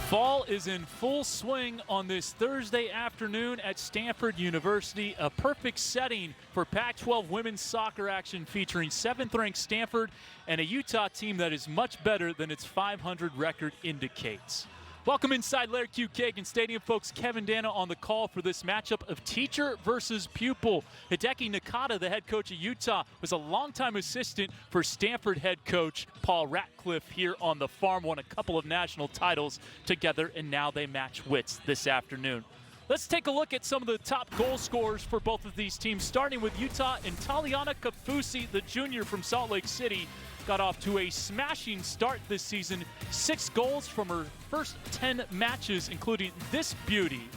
Fall is in full swing on this Thursday afternoon at Stanford University, a perfect setting for Pac-12 women's soccer action featuring 7th-ranked Stanford and a Utah team that is much better than its .500 record indicates. Welcome inside Laird Q. Kagan Stadium, folks. Kevin Dana on the call for this matchup of teacher versus pupil. Hideki Nakata, the head coach of Utah, was a longtime assistant for Stanford head coach Paul Ratcliffe here on the farm, won a couple of national titles together, and now they match wits this afternoon. Let's take a look at some of the top goal scorers for both of these teams, starting with Utah and Taliana Kafusi, the junior from Salt Lake City. Got off to a smashing start this season. 6 goals from her first 10 matches, including this beauty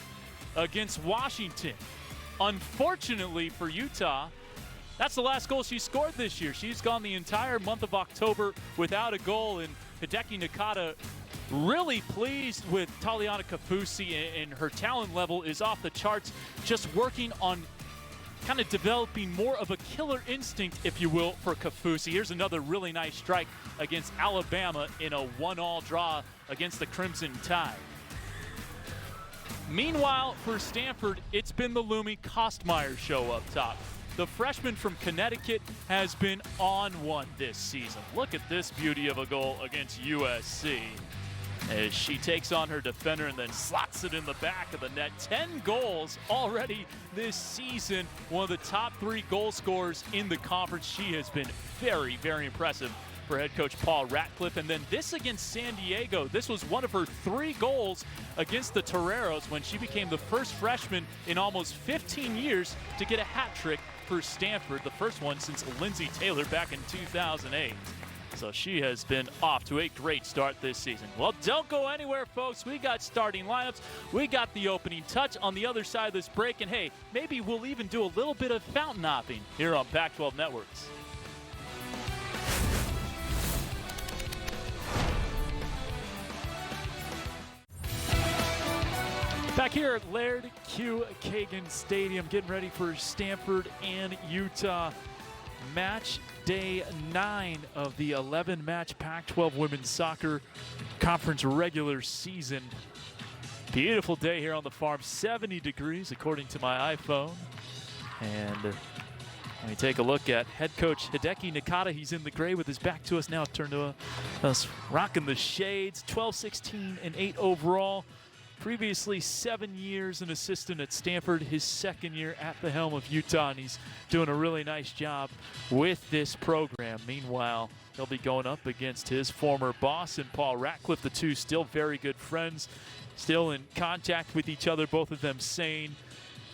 against Washington. Unfortunately for Utah, that's the last goal she scored this year. She's gone the entire month of October without a goal, and Hideki Nakata really pleased with Taliana Kafusi, and her talent level is off the charts, just working on kind of developing more of a killer instinct, if you will, for Kafusi. Here's another really nice strike against Alabama in a 1-1 draw against the Crimson Tide. Meanwhile, for Stanford, it's been the Lumi Kostmeyer show up top. The freshman from Connecticut has been on one this season. Look at this beauty of a goal against USC, as she takes on her defender and then slots it in the back of the net. 10 goals already this season. One of the top 3 goal scorers in the conference. She has been very, very impressive for head coach Paul Ratcliffe. And then this against San Diego. This was one of her 3 goals against the Toreros when she became the first freshman in almost 15 years to get a hat trick for Stanford. The first one since Lindsay Taylor back in 2008. So she has been off to a great start this season. Well, don't go anywhere, folks. We got starting lineups. We got the opening touch on the other side of this break. And hey, maybe we'll even do a little bit of fountain hopping here on Pac-12 Networks. Back here at Laird Q. Kagan Stadium, getting ready for Stanford and Utah. Match day 9 of the 11-match Pac-12 women's soccer conference regular season. Beautiful day here on the farm, 70 degrees according to my iPhone. And when we take a look at head coach Hideki Nakata, he's in the gray with his back to us now, turned to us, rocking the shades, 12, 16, and 8 overall. Previously 7 years an assistant at Stanford, his 2nd year at the helm of Utah, and he's doing a really nice job with this program. Meanwhile, he'll be going up against his former boss and Paul Ratcliffe, the two still very good friends, still in contact with each other, both of them sane.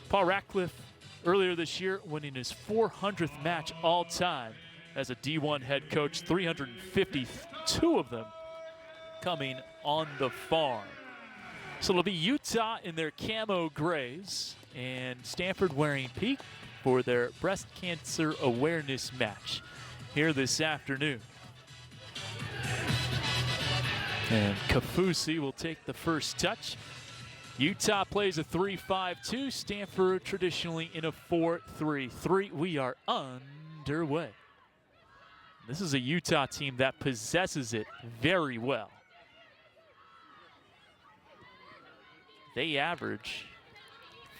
Paul Ratcliffe earlier this year winning his 400th match all time as a D1 head coach, 352 of them coming on the farm. So it'll be Utah in their camo grays and Stanford wearing pink for their breast cancer awareness match here this afternoon. And Kafusi will take the first touch. Utah plays a 3-5-2. Stanford traditionally in a 4-3-3. We are underway. This is a Utah team that possesses it very well. They average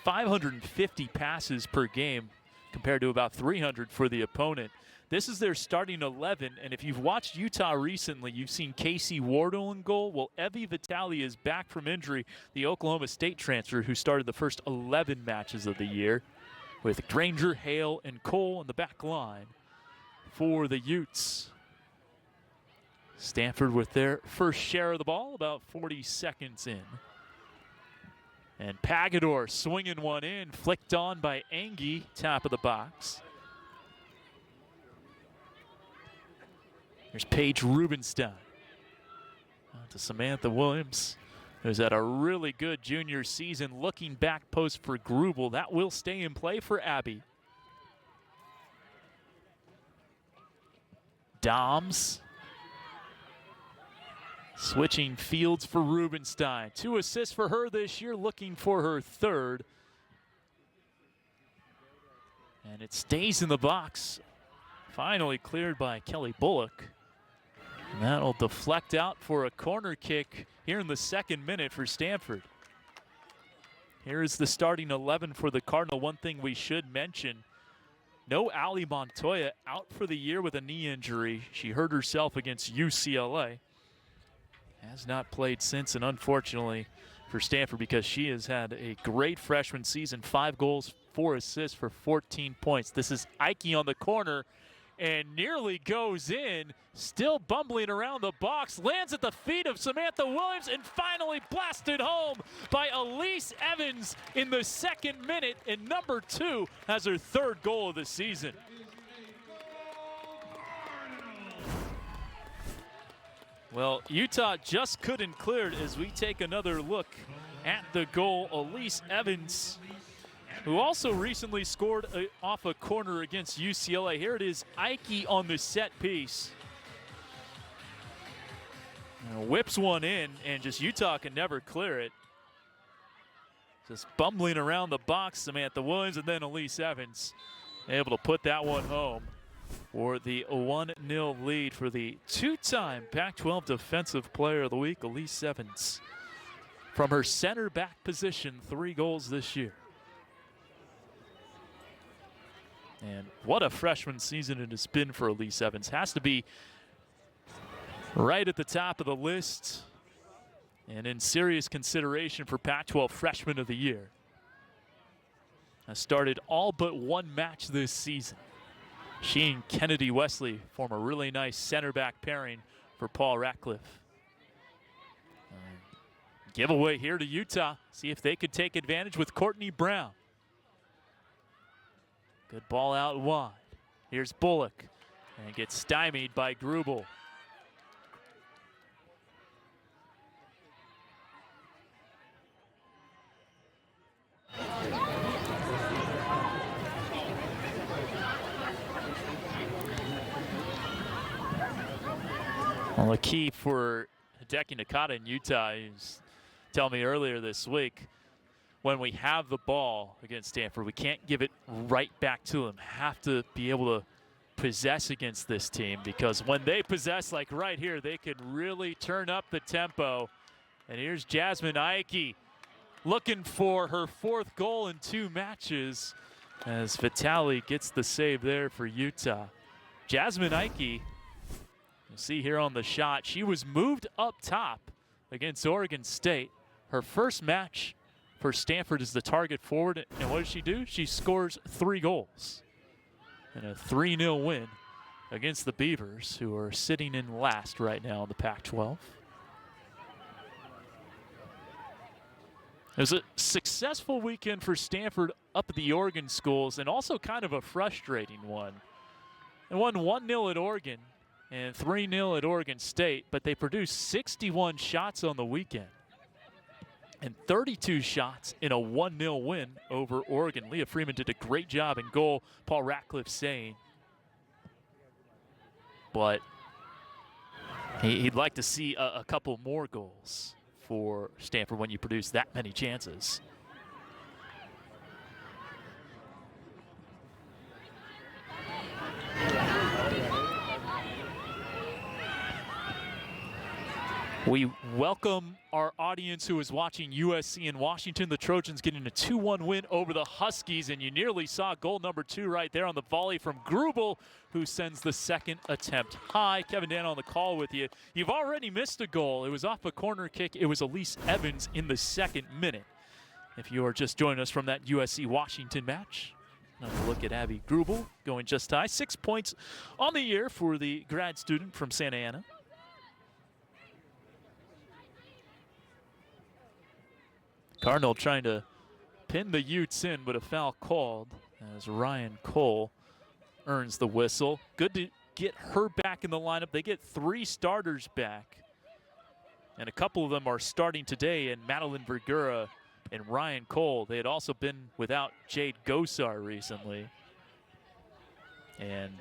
550 passes per game compared to about 300 for the opponent. This is their starting 11, and if you've watched Utah recently, you've seen Casey Wardle in goal. Well, Evie Vitale is back from injury, the Oklahoma State transfer who started the first 11 matches of the year, with Granger, Hale, and Cole in the back line for the Utes. Stanford with their first share of the ball, about 40 seconds in. And Pagador swinging one in, flicked on by Angie, top of the box. Here's Paige Rubenstein. To Samantha Williams, who's had a really good junior season. Looking back post for Grubel. That will stay in play for Abby. Doms. Switching fields for Rubenstein. 2 assists for her this year, looking for her 3rd. And it stays in the box. Finally cleared by Kelly Bullock. And that'll deflect out for a corner kick here in the 2nd minute for Stanford. Here's the starting 11 for the Cardinal. One thing we should mention, no Ali Montoya, out for the year with a knee injury. She hurt herself against UCLA. Has not played since, and unfortunately for Stanford, because she has had a great freshman season, 5 goals, 4 assists for 14 points. This is Ike on the corner and nearly goes in, still bumbling around the box, lands at the feet of Samantha Williams, and finally blasted home by Elise Evans in the 2nd minute, and number 2 has her 3rd goal of the season. Well, Utah just couldn't clear it as we take another look at the goal. Elise Evans, who also recently scored off a corner against UCLA. Here it is, Ike on the set piece. Whips one in, and just Utah can never clear it. Just bumbling around the box, Samantha Williams, and then Elise Evans able to put that one home for the 1-0 lead for the 2-time Pac-12 Defensive Player of the Week, Elise Evans. From her center back position, 3 goals this year. And what a freshman season it has been for Elise Evans. Has to be right at the top of the list and in serious consideration for Pac-12 Freshman of the Year. Has started all but 1 match this season. She and Kennedy Wesley form a really nice center back pairing for Paul Ratcliffe. Giveaway here to Utah. See if they could take advantage with Courtney Brown. Good ball out wide. Here's Bullock, and gets stymied by Grubel. Well, the key for Hideki Nakata in Utah is telling me earlier this week, when we have the ball against Stanford, we can't give it right back to them. Have to be able to possess against this team, because when they possess, like right here, they could really turn up the tempo. And here's Jasmine Ike looking for her 4th goal in 2 matches as Vitale gets the save there for Utah. Jasmine Ike, you'll see here on the shot, she was moved up top against Oregon State. Her first match for Stanford is the target forward, and what does she do? She scores 3 goals in a 3-0 win against the Beavers, who are sitting in last right now in the Pac-12. It was a successful weekend for Stanford up at the Oregon schools, and also kind of a frustrating one. They won 1-0 at Oregon and 3-0 at Oregon State, but they produced 61 shots on the weekend and 32 shots in a 1-0 win over Oregon. Leah Freeman did a great job in goal, Paul Ratcliffe saying. But he'd like to see a couple more goals for Stanford when you produce that many chances. We welcome our audience who is watching USC in Washington. The Trojans getting a 2-1 win over the Huskies, and you nearly saw goal number 2 right there on the volley from Grubel, who sends the 2nd attempt high. Kevin Dan on the call with you. You've already missed a goal. It was off a corner kick. It was Elise Evans in the 2nd minute. If you are just joining us from that USC-Washington match, another look at Abby Grubel going just high. 6 points on the year for the grad student from Santa Ana. Cardinal trying to pin the Utes in, but a foul called as Ryan Cole earns the whistle. Good to get her back in the lineup. They get 3 starters back, and a couple of them are starting today, and Madeline Vergura and Ryan Cole. They had also been without Jade Gosar recently. And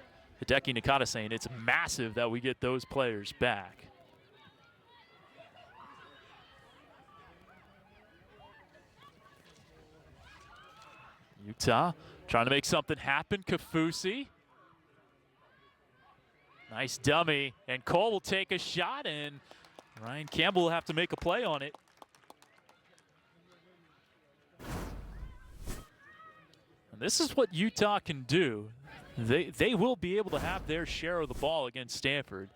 Hideki Nakata saying it's massive that we get those players back. Utah trying to make something happen. Kafusi Nice dummy, and Cole will take a shot, and Ryan Campbell will have to make a play on it. And this is what Utah can do. They will be able to have their share of the ball against Stanford.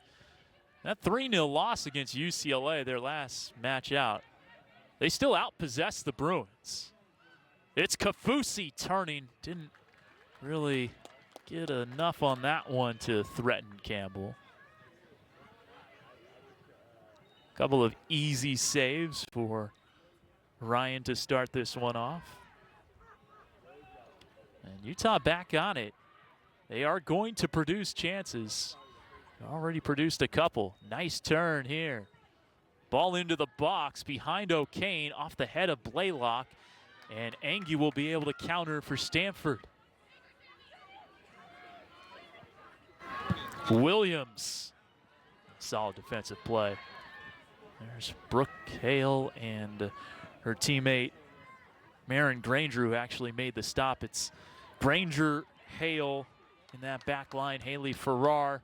That 3-0 loss against UCLA, their last match out, they still outpossessed the Bruins. It's Kaufusi turning. Didn't really get enough on that one to threaten Campbell. Couple of easy saves for Ryan to start this one off. And Utah back on it. They are going to produce chances. Already produced a couple. Nice turn here. Ball into the box behind O'Kane off the head of Blaylock. And Angie will be able to counter for Stanford. Williams. Solid defensive play. There's Brooke Hale and her teammate Marin Granger, who actually made the stop. It's Granger, Hale in that back line. Haley Farrar,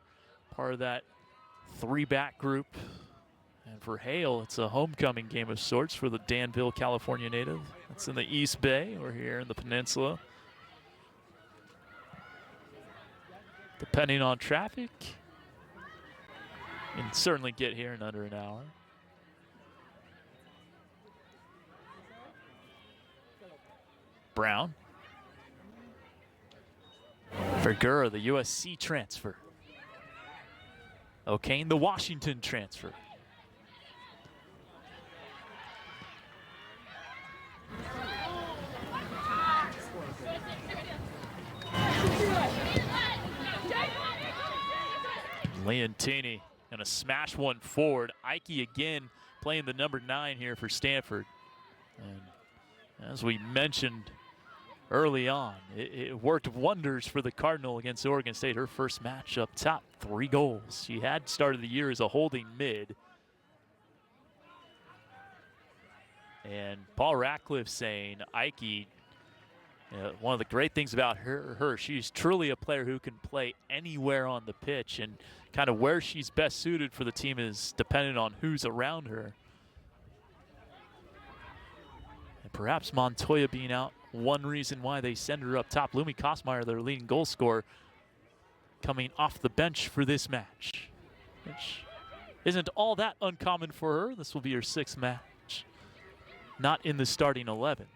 part of that three-back group. And for Hale, it's a homecoming game of sorts for the Danville, California native. It's in the East Bay. We're here in the peninsula. Depending on traffic, you can certainly get here in under an hour. Brown. Vergura, the USC transfer. O'Kane, the Washington transfer. Leontini gonna smash one forward. Ike again playing the number 9 here for Stanford. And as we mentioned early on, it worked wonders for the Cardinal against Oregon State. Her first match up top, 3 goals. She had started the year as a holding mid. And Paul Ratcliffe saying, Ike, one of the great things about her, she's truly a player who can play anywhere on the pitch, and kind of where she's best suited for the team is dependent on who's around her. And perhaps Montoya being out, one reason why they send her up top. Lumi Kosmeyer, their leading goal scorer, coming off the bench for this match, which isn't all that uncommon for her. This will be her 6th match, not in the starting 11.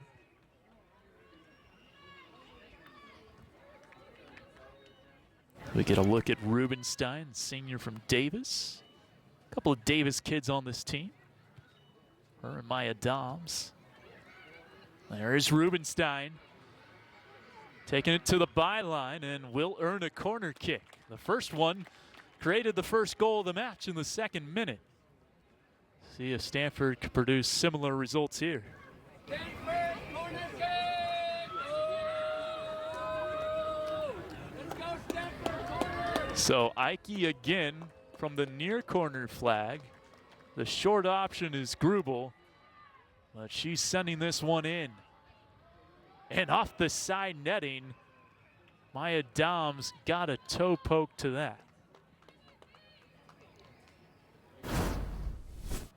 We get a look at Rubenstein, senior from Davis. A couple of Davis kids on this team. Her and Maya Doms. There is Rubenstein. Taking it to the byline and will earn a corner kick. The first one created the first goal of the match in the 2nd minute. See if Stanford could produce similar results here. Stanford, corner kick! Oh! Let's go, Stanford, corner! So Ike again from the near corner flag. The short option is Grubel, but she's sending this one in. And off the side netting, Maya Doms got a toe poke to that.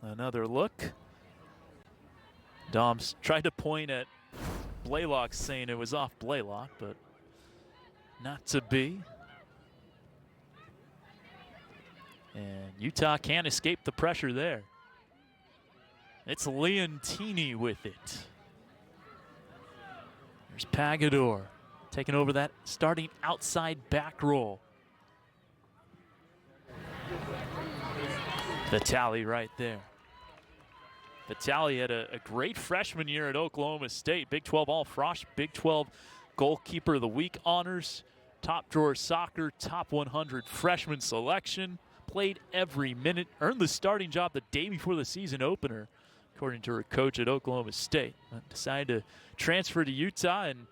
Another look. Doms tried to point at Blaylock, saying it was off Blaylock, but not to be. And Utah can't escape the pressure there. It's Leontini with it. There's Pagador taking over that starting outside back role. Vitale right there. Vitale had a great freshman year at Oklahoma State. Big 12 All-Frosh, Big 12 Goalkeeper of the Week honors, Top Drawer Soccer, Top 100 freshman selection. Played every minute, earned the starting job the day before the season opener, according to her coach at Oklahoma State. Decided to transfer to Utah, and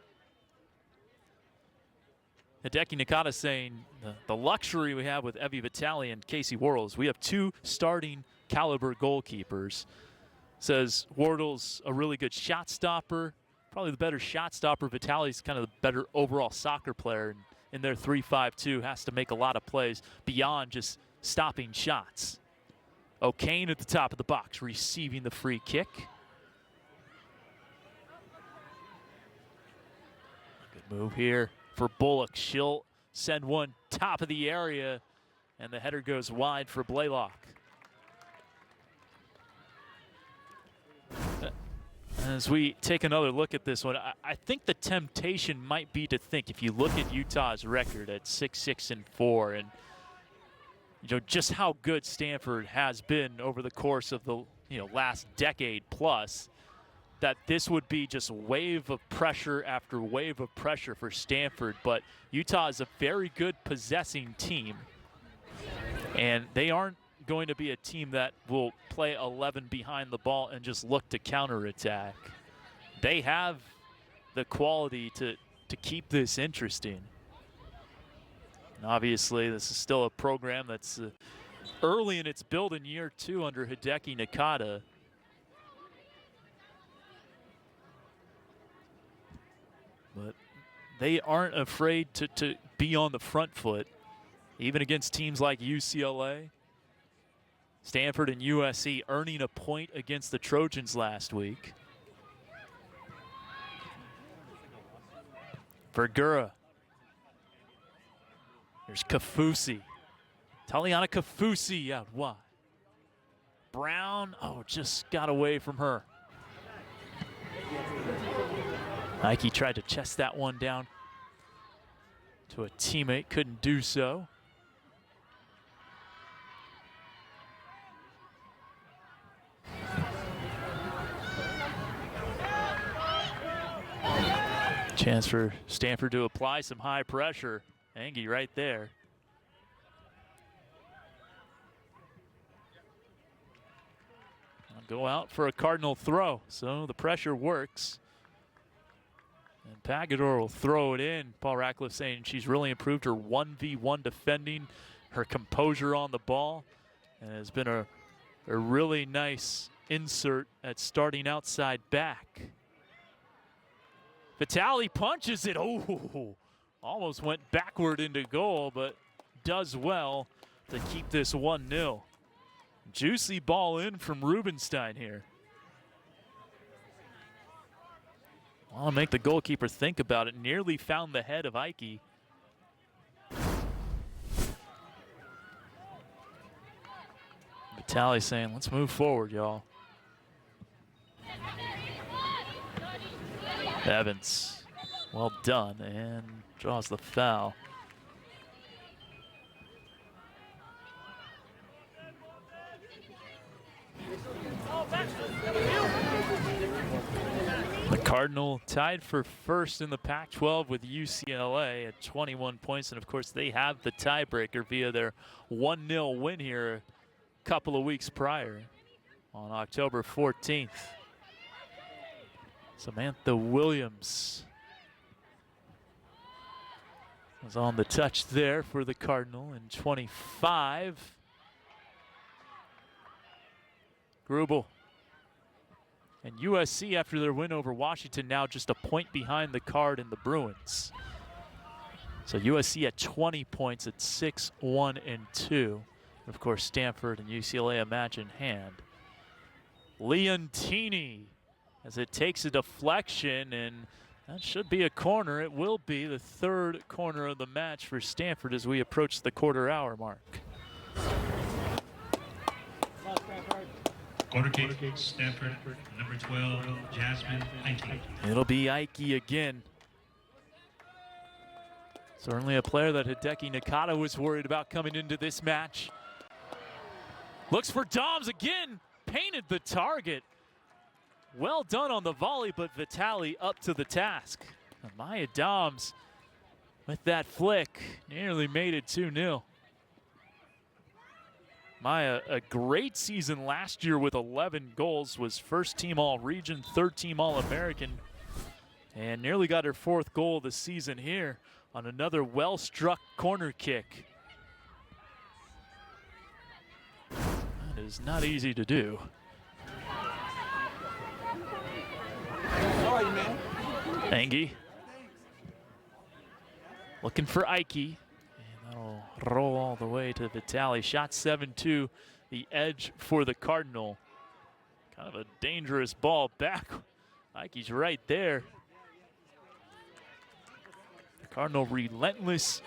Hideki Nakata saying the luxury we have with Evie Vitale and Casey Worrells, we have 2 starting caliber goalkeepers. Says Wardle's a really good shot stopper, probably the better shot stopper. Vitale's kind of the better overall soccer player, and in their 3-5-2, has to make a lot of plays beyond just stopping shots. O'Kane at the top of the box, receiving the free kick. Good move here for Bullock. She'll send one top of the area, and the header goes wide for Blaylock. As we take another look at this one, I think the temptation might be to think, if you look at Utah's record at 6-6-4, and just how good Stanford has been over the course of the last decade plus, that this would be just wave of pressure after wave of pressure for Stanford. But Utah is a very good possessing team, and they aren't going to be a team that will play 11 behind the ball and just look to counterattack. They have the quality to keep this interesting. And obviously, this is still a program that's early in its build in year 2 under Hideki Nakata. But they aren't afraid to be on the front foot, even against teams like UCLA. Stanford and USC earning a point against the Trojans last week. Vergura. There's Kafusi. Taliana Kafusi out wide. Brown, just got away from her. Nike tried to chest that one down to a teammate, couldn't do so. Chance for Stanford to apply some high pressure. Angie right there. I'll go out for a Cardinal throw, so the pressure works. And Pagador will throw it in. Paul Ratcliffe saying she's really improved her 1v1 defending, her composure on the ball, and has been a really nice insert at starting outside back. Vitale punches it. Almost went backward into goal, but does well to keep this 1-0. Juicy ball in from Rubenstein here. I'll make the goalkeeper think about it. Nearly found the head of Ike. Vitale saying, let's move forward, y'all. Evans, well done, and draws the foul. The Cardinal tied for first in the Pac-12 with UCLA at 21 points, and of course they have the tiebreaker via their 1-0 win here a couple of weeks prior on October 14th. Samantha Williams was on the touch there for the Cardinal in 25. Grubel. And USC, after their win over Washington, now just a point behind the Card and the Bruins. So USC at 20 points at 6-1-2. Of course, Stanford and UCLA a match in hand. Leontini, as it takes a deflection, and that should be a corner. It will be the third corner of the match for Stanford as we approach the quarter-hour mark. Corner kick, Stanford, number 12, Jasmine Ike. It'll be Ike again. Certainly a player that Hideki Nakata was worried about coming into this match. Looks for Doms again, painted the target. Well done on the volley, but Vitale up to the task. Maya Doms with that flick nearly made it 2-0. Maya, a great season last year with 11 goals, was first team All-Region, third team All-American, and nearly got her fourth goal of the season here on another well-struck corner kick. That is not easy to do. How are you, man? Angie. Looking for Ike. And that'll roll all the way to Vitale. Shot 7-2, the edge for the Cardinal. Kind of a dangerous ball back. Ike's right there. The Cardinal relentless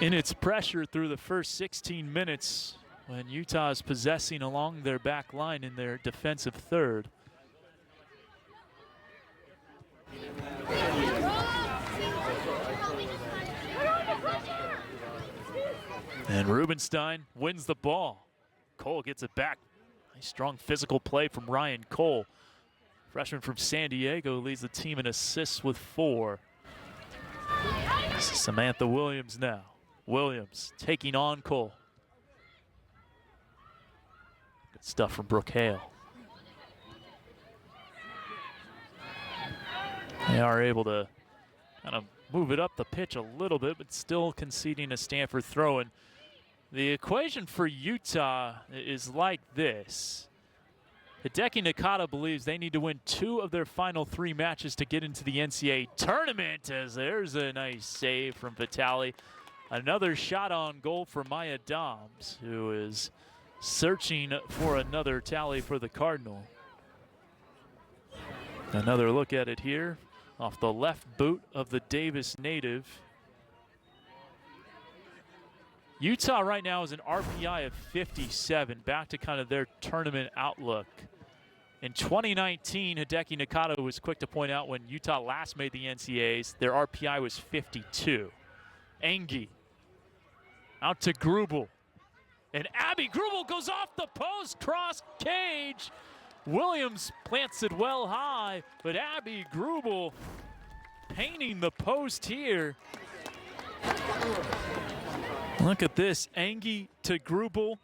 in its pressure through the first 16 minutes when Utah is possessing along their back line in their defensive third. And Rubenstein wins the ball. Cole gets it back. Nice strong physical play from Ryan Cole. Freshman from San Diego leads the team in assists with 4. This is Samantha Williams now. Williams taking on Cole. Good stuff from Brooke Hale. They are able to kind of move it up the pitch a little bit, but still conceding a Stanford throw. And the equation for Utah is like this. Hideki Nakata believes they need to win 2 of their final 3 matches to get into the NCAA tournament, as there's a nice save from Vitale. Another shot on goal for Maya Doms, who is searching for another tally for the Cardinal. Another look at it here off the left boot of the Davis native. Utah right now is an RPI of 57, back to kind of their tournament outlook. In 2019, Hideki Nakata was quick to point out when Utah last made the NCAAs, their RPI was 52. Engie out to Grubel. And Abby Grubel goes off the post, cross cage. Williams plants it well high, but Abby Grubel painting the post here. Look at this, Engie to Grubel,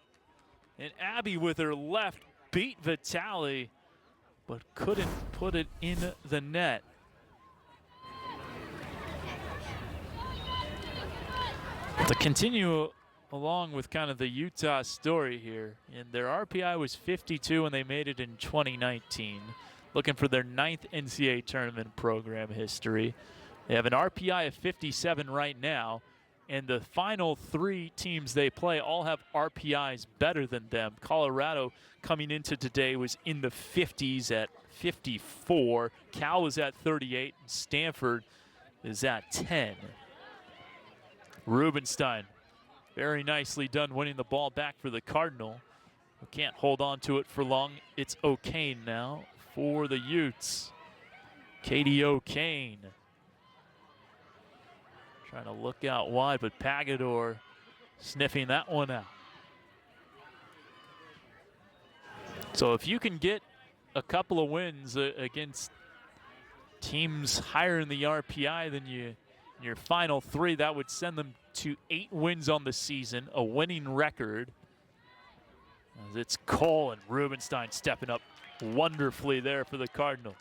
and Abby with her left beat Vitale, but couldn't put it in the net. To continue along with kind of the Utah story here, and their RPI was 52 when they made it in 2019, looking for their 9th NCAA tournament program history. They have an RPI of 57 right now, and the final 3 teams they play all have RPIs better than them. Colorado coming into today was in the 50s at 54. Cal was at 38, and Stanford is at 10. Rubenstein, very nicely done winning the ball back for the Cardinal. We can't hold on to it for long. It's O'Kane now for the Utes. Katie O'Kane trying to look out wide, but Pagador sniffing that one out. So if you can get a couple of wins against teams higher in the RPI than you in your final 3, that would send them to 8 wins on the season, a winning record. As it's Cole and Rubenstein stepping up wonderfully there for the Cardinal.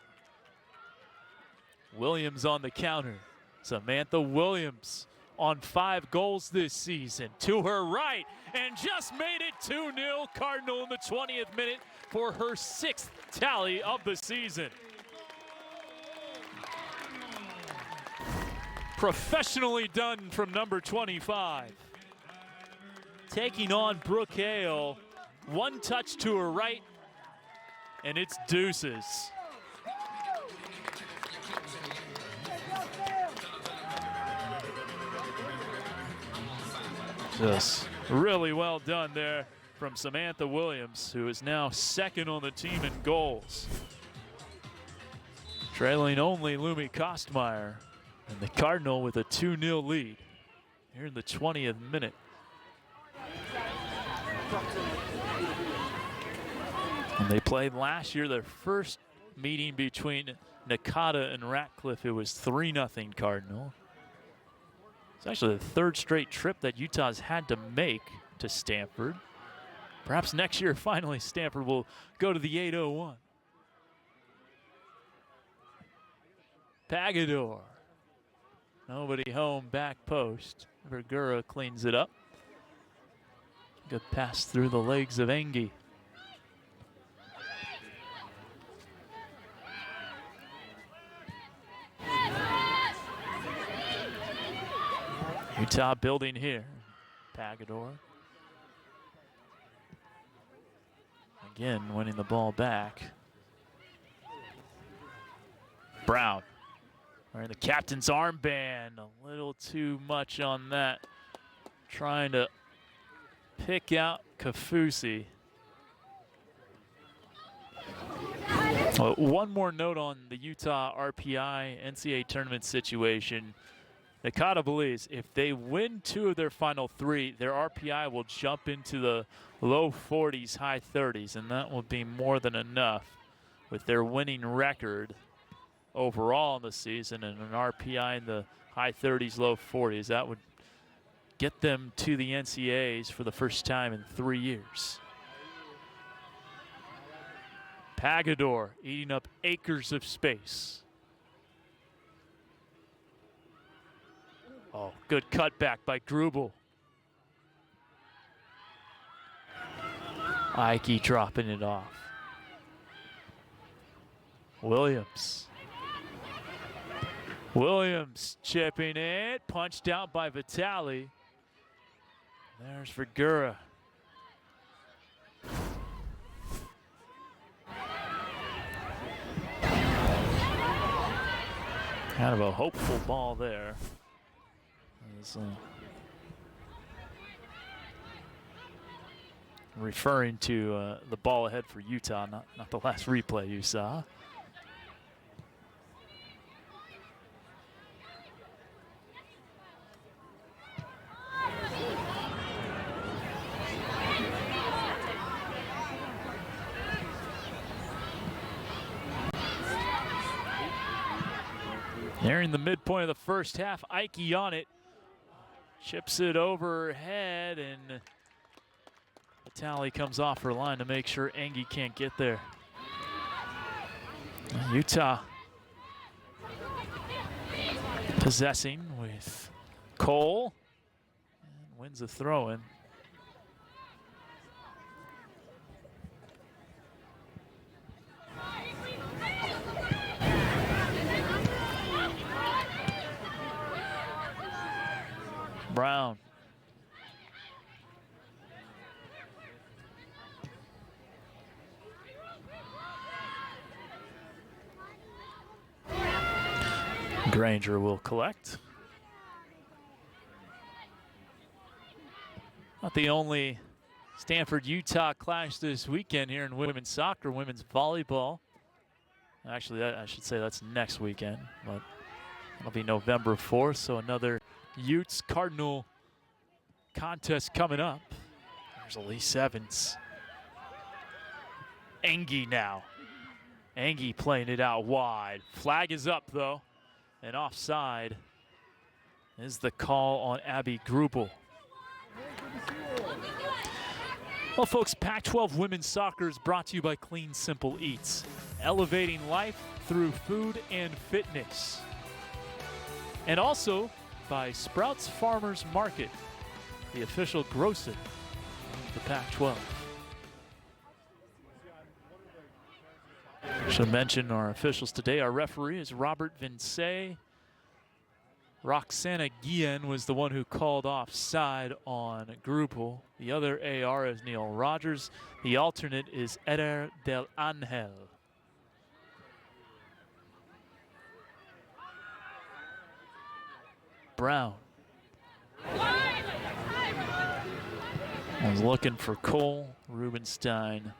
Williams on the counter. Samantha Williams on 5 goals this season. To her right, and just made it 2-0 Cardinal in the 20th minute for her 6th tally of the season. Professionally done from number 25. Taking on Brooke Hale. 1 touch to her right, and it's deuces. Just really well done there from Samantha Williams, who is now 2nd on the team in goals. Trailing only Lumi Kostmeyer, and the Cardinal with a 2-0 lead here in the 20th minute. And they played last year, their first meeting between Nakata and Ratcliffe. It was 3-0 Cardinal. It's actually the 3rd straight trip that Utah's had to make to Stanford. Perhaps next year, finally, Stanford will go to the 801. Pagador. Nobody home, back post. Vergura cleans it up. Good pass through the legs of Engie. Utah building here. Pagador. Again, winning the ball back. Brown. Wearing the captain's armband. A little too much on that. Trying to pick out Kafusi. One more note on the Utah RPI NCAA tournament situation. Nakata believes if they win 2 of their final 3, their RPI will jump into the low 40s, high 30s, and that will be more than enough with their winning record overall in the season and an RPI in the high 30s, low 40s. That would get them to the NCAAs for the first time in 3 years. Pagador eating up acres of space. Oh, good cutback by Grubel. Ike dropping it off. Williams. Williams chipping it, punched out by Vitali. There's Vergura. Kind of a hopeful ball there. Referring to the ball ahead for Utah, not the last replay you saw. Nearing the midpoint of the first half, Ike on it. Chips it overhead, and Vitali comes off her line to make sure Engie can't get there. Utah possessing with Cole, and wins the throw-in. Brown. Granger will collect. Not the only Stanford-Utah clash this weekend here in women's soccer, women's volleyball. Actually, I should say that's next weekend, but it'll be November 4th, so another Utes Cardinal contest coming up. There's Elise Evans. Engie now. Engie playing it out wide. Flag is up though, and offside is the call on Abby Grubel. Well, folks, Pac-12 women's soccer is brought to you by Clean Simple Eats, elevating life through food and fitness. And also by Sprouts Farmers Market, the official grocer of the Pac-12. Should mention our officials today. Our referee is Robert Vince. Roxana Guillen was the one who called offside on Grubel. The other AR is Neil Rogers. The alternate is Eder Del Angel. Brown. Was looking for Cole. Rubenstein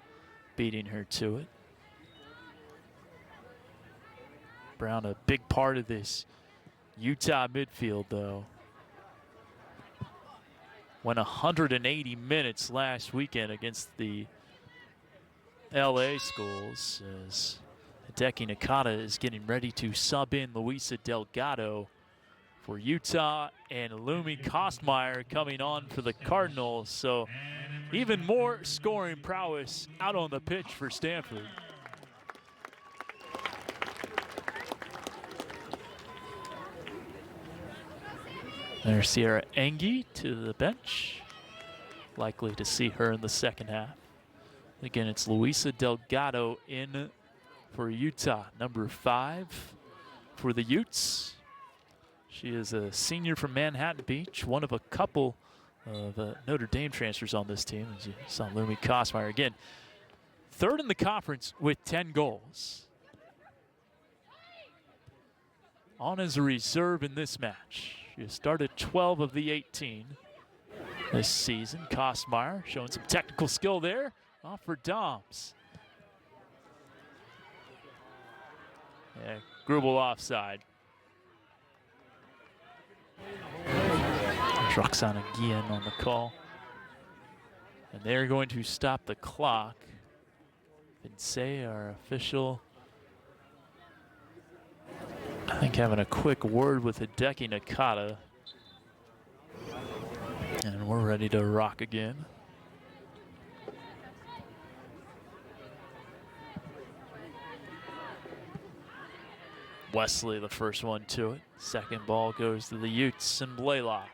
beating her to it. Brown, a big part of this Utah midfield, though. Went 180 minutes last weekend against the LA schools as Hideki Nakata is getting ready to sub in Luisa Delgado for Utah, and Lumi Kostmeyer coming on for the Cardinals. So even more scoring prowess out on the pitch for Stanford. There's Sierra Engie to the bench. Likely to see her in the second half. Again, it's Luisa Delgado in for Utah, number 5 for the Utes. She is a senior from Manhattan Beach, one of a couple of Notre Dame transfers on this team. As you saw, Lumi Kosmeyer again, third in the conference with 10 goals. On as a reserve in this match. She has started 12 of the 18 this season. Kosmeyer showing some technical skill there. Off for Doms. Yeah, Grubel offside. Roxana Guillen on the call. And they're going to stop the clock. Vincey, our official, I think having a quick word with Hideki Nakata. And we're ready to rock again. Wesley, the first one to it. Second ball goes to the Utes and Blaylock.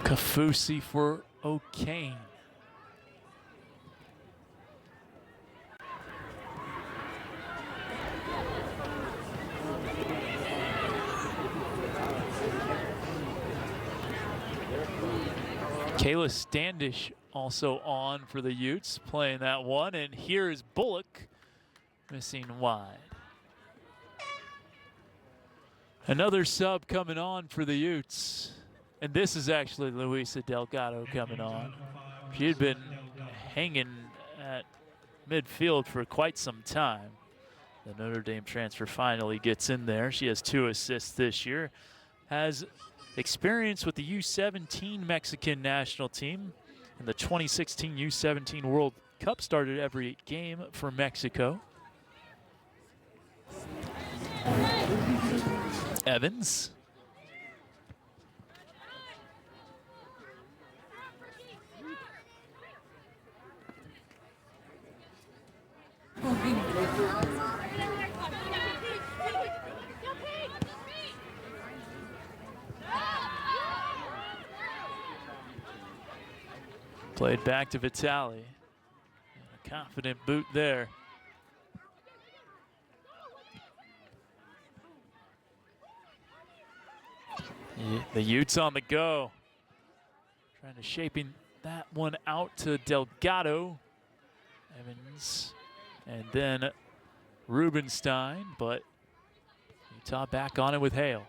Kafusi for O'Kane. Kayla Standish also on for the Utes, playing that one. And here is Bullock missing wide. Another sub coming on for the Utes. And this is actually Luisa Delgado coming on. She had been hanging at midfield for quite some time. The Notre Dame transfer finally gets in there. She has 2 assists this year. Has experience with the U17 Mexican national team. And the 2016 U17 World Cup, started every game for Mexico. Evans. Played back to Vitali. A confident boot there. The Utes on the go. Trying to shaping that one out to Delgado. Evans. And then Rubenstein, but Utah back on it with Hale.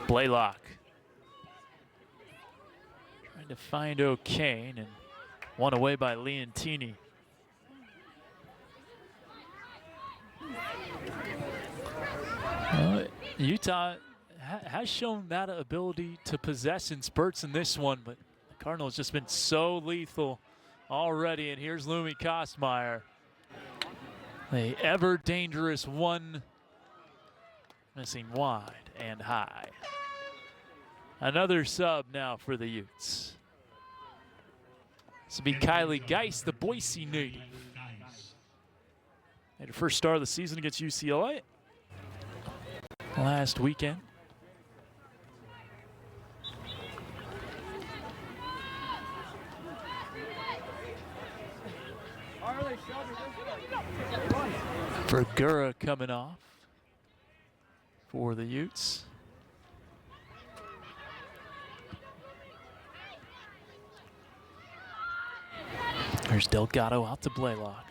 Blaylock. Trying to find O'Kane, and one away by Leontini. Utah has shown that ability to possess in spurts in this one, but the Cardinals just been so lethal already. And here's Lumi Kosmeyer. The ever dangerous one, missing wide and high. Another sub now for the Utes. This will be Kylie Geis, the Boise native. Made her first start of the season against UCLA last weekend. Vergura coming off for the Utes. There's Delgado out to Blaylock.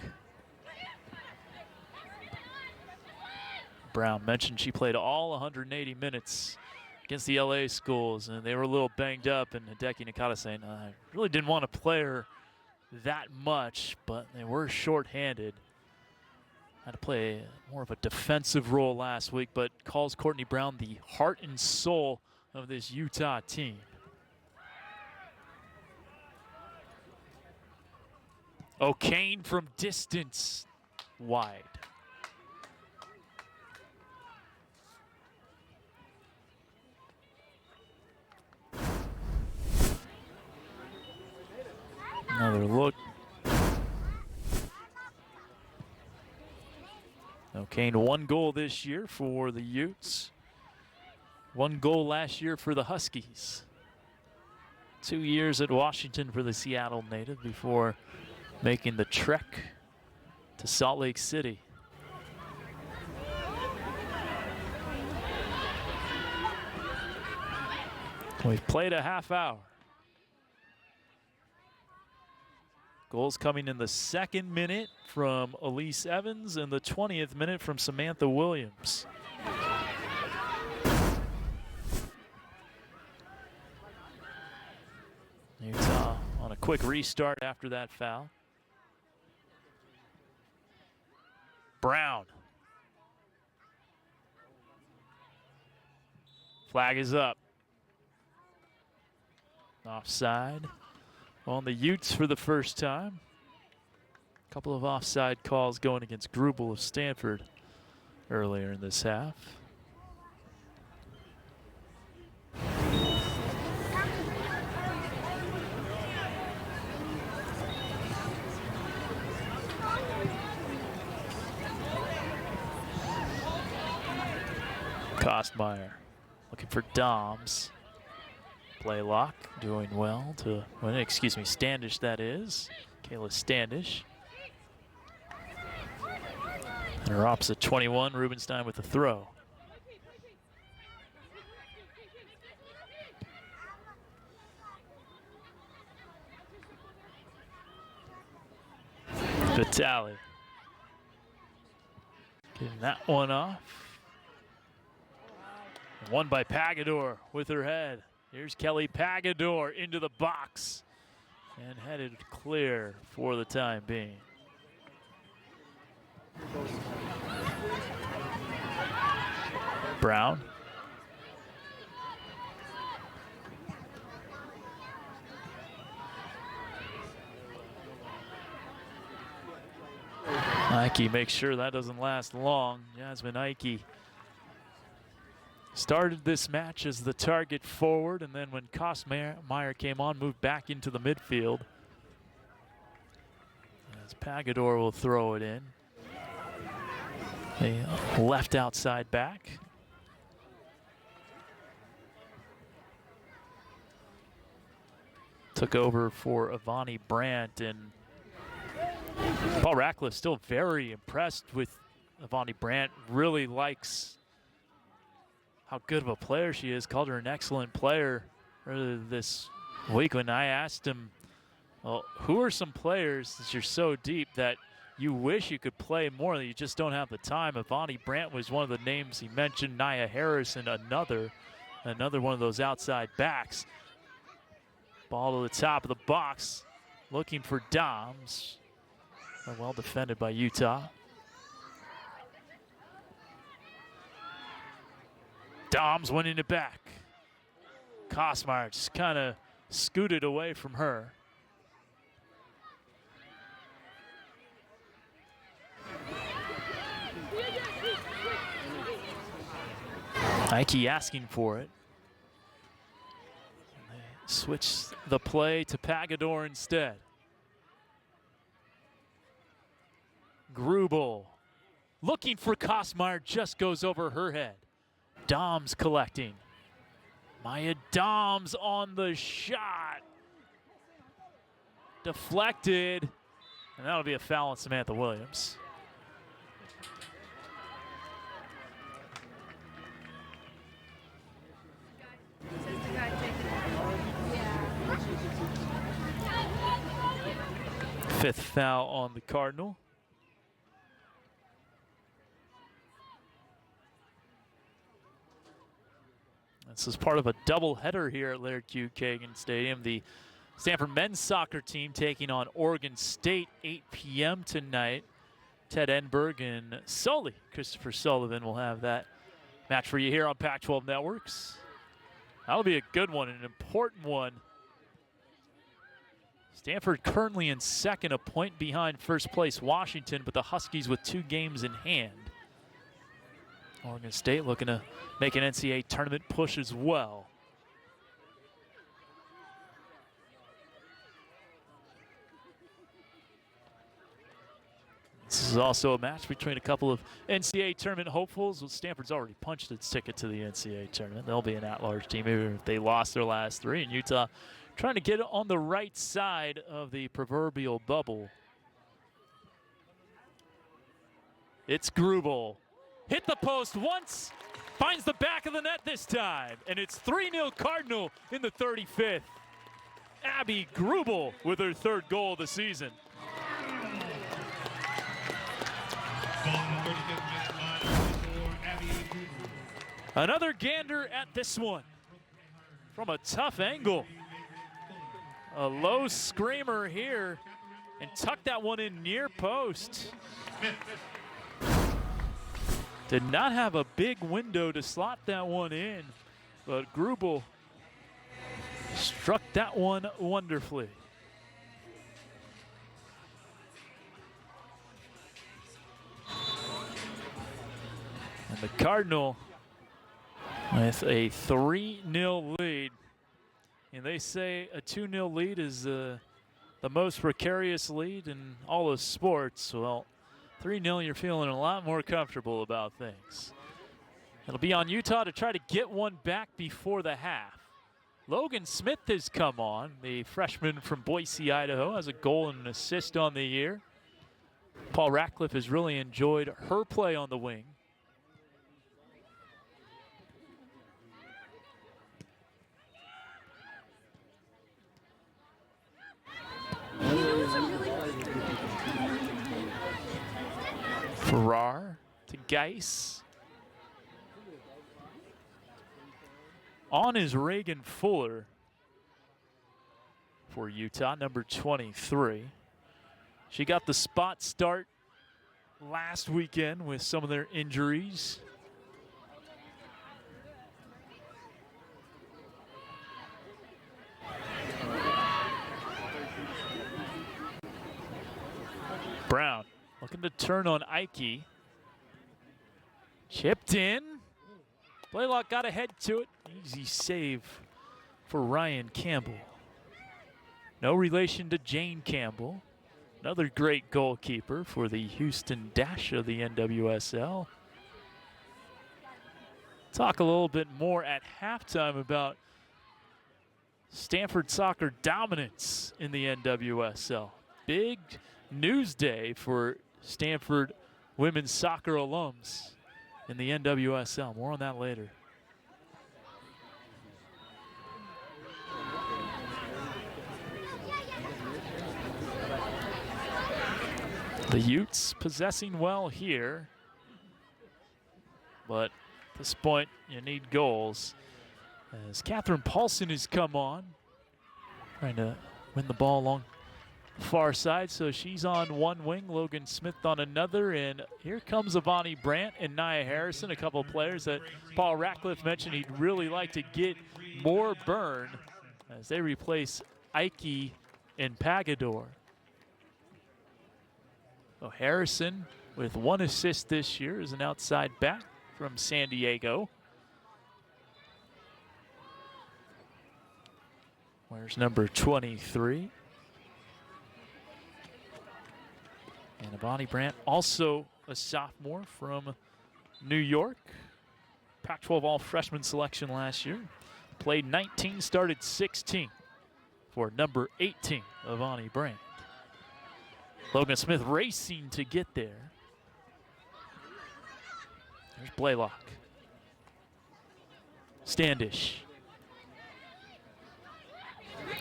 Brown mentioned she played all 180 minutes against the LA schools, and they were a little banged up, and Hideki Nakata saying, I really didn't want to play her that much, but they were shorthanded. Had to play more of a defensive role last week, but calls Courtney Brown the heart and soul of this Utah team. O'Kane from distance, wide. Another look. O'Kane, 1 goal this year for the Utes. 1 goal last year for the Huskies. 2 years at Washington for the Seattle native before making the trek to Salt Lake City. We've played a half hour. Goals coming in the 2nd minute from Elise Evans and the 20th minute from Samantha Williams. Utah on a quick restart after that foul. Brown. Flag is up. Offside on the Utes for the first time. A couple of offside calls going against Grubel of Stanford earlier in this half. Kostmeyer looking for Doms. Blaylock doing well to win. Excuse me, Standish that is. Kayla Standish. And her opposite 21, Rubenstein with the throw. Vitale. Getting that one off. Won by Pagador with her head. Here's Kelly Pagador into the box and headed clear for the time being. Brown. Ike makes sure that doesn't last long. Jasmine Ike started this match as the target forward, and then when Kostmeyer came on, moved back into the midfield. As Pagador will throw it in. A left outside back. Took over for Avani Brandt, and Paul Ratcliffe still very impressed with Avani Brandt. Really likes how good of a player she is. Called her an excellent player earlier this week when I asked him, well, who are some players that you're so deep that you wish you could play more, that you just don't have the time? Avani Brandt was one of the names he mentioned. Nia Harrison, another one of those outside backs. Ball to the top of the box, looking for Doms. Well defended by Utah. Doms winning it back. Kostmeyer just kind of scooted away from her. Ike asking for it. And they switch the play to Pagador instead. Grubel looking for Kostmeyer, just goes over her head. Doms collecting. Maya Doms on the shot. Deflected. And that'll be a foul on Samantha Williams. Fifth foul on the Cardinal. This is part of a doubleheader here at Laird Q. Kagan Stadium. The Stanford men's soccer team taking on Oregon State, 8 p.m. tonight. Ted Enberg and Christopher Sullivan will have that match for you here on Pac-12 Networks. That'll be a good one, an important one. Stanford currently in second, a point behind first place Washington, but the Huskies with 2 games in hand. Oregon State looking to make an NCAA tournament push as well. This is is also a match between a couple of NCAA tournament hopefuls. Well, Stanford's already punched its ticket to the NCAA tournament. They'll be an at-large team even if they lost their last three. And Utah trying to get on the right side of the proverbial bubble. It's Grubel. Hit the post once, finds the back of the net this time, and it's 3-0 Cardinal in the 35th. Abby Grubel with her third goal of the season. Another gander at this one from a tough angle. A low screamer here and tucked that one in near post. Did not have a big window to slot that one in, but Grubel struck that one wonderfully. And the Cardinal with a 3-0 lead. And they say a 2-0 lead is the most precarious lead in all of sports. Well, 3-0, you're feeling a lot more comfortable about things. It'll be on Utah to try to get one back before the half. Logan Smith has come on. The freshman from Boise, Idaho, has a goal and an assist on the year. Paul Ratcliffe has really enjoyed her play on the wing. Farrar to Geis. On is Reagan Fuller for Utah, number 23. She got the spot start last weekend with some of their injuries. Brown looking to turn on Ike. Chipped in. Blaylock got ahead to it. Easy save for Ryan Campbell. No relation to Jane Campbell. Another great goalkeeper for the Houston Dash of the NWSL. Talk a little bit more at halftime about Stanford soccer dominance in the NWSL. Big news day for Stanford women's soccer alums in the NWSL. More on that later. The Utes possessing well here, but at this point you need goals. As Catherine Paulson has come on, trying to win the ball along the far side, so she's on one wing, Logan Smith on another, and here comes Avani Brandt and Nia Harrison, a couple of players that Paul Ratcliffe mentioned he'd really like to get more burn as they replace Ike and Pagador. So Harrison with one assist this year is an outside back from San Diego. Where's number 23? And Avani Brandt, also a sophomore from New York. Pac-12 all-freshman selection last year. Played 19, started 16 for number 18, Avani Brandt. Logan Smith racing to get there. There's Blaylock. Standish.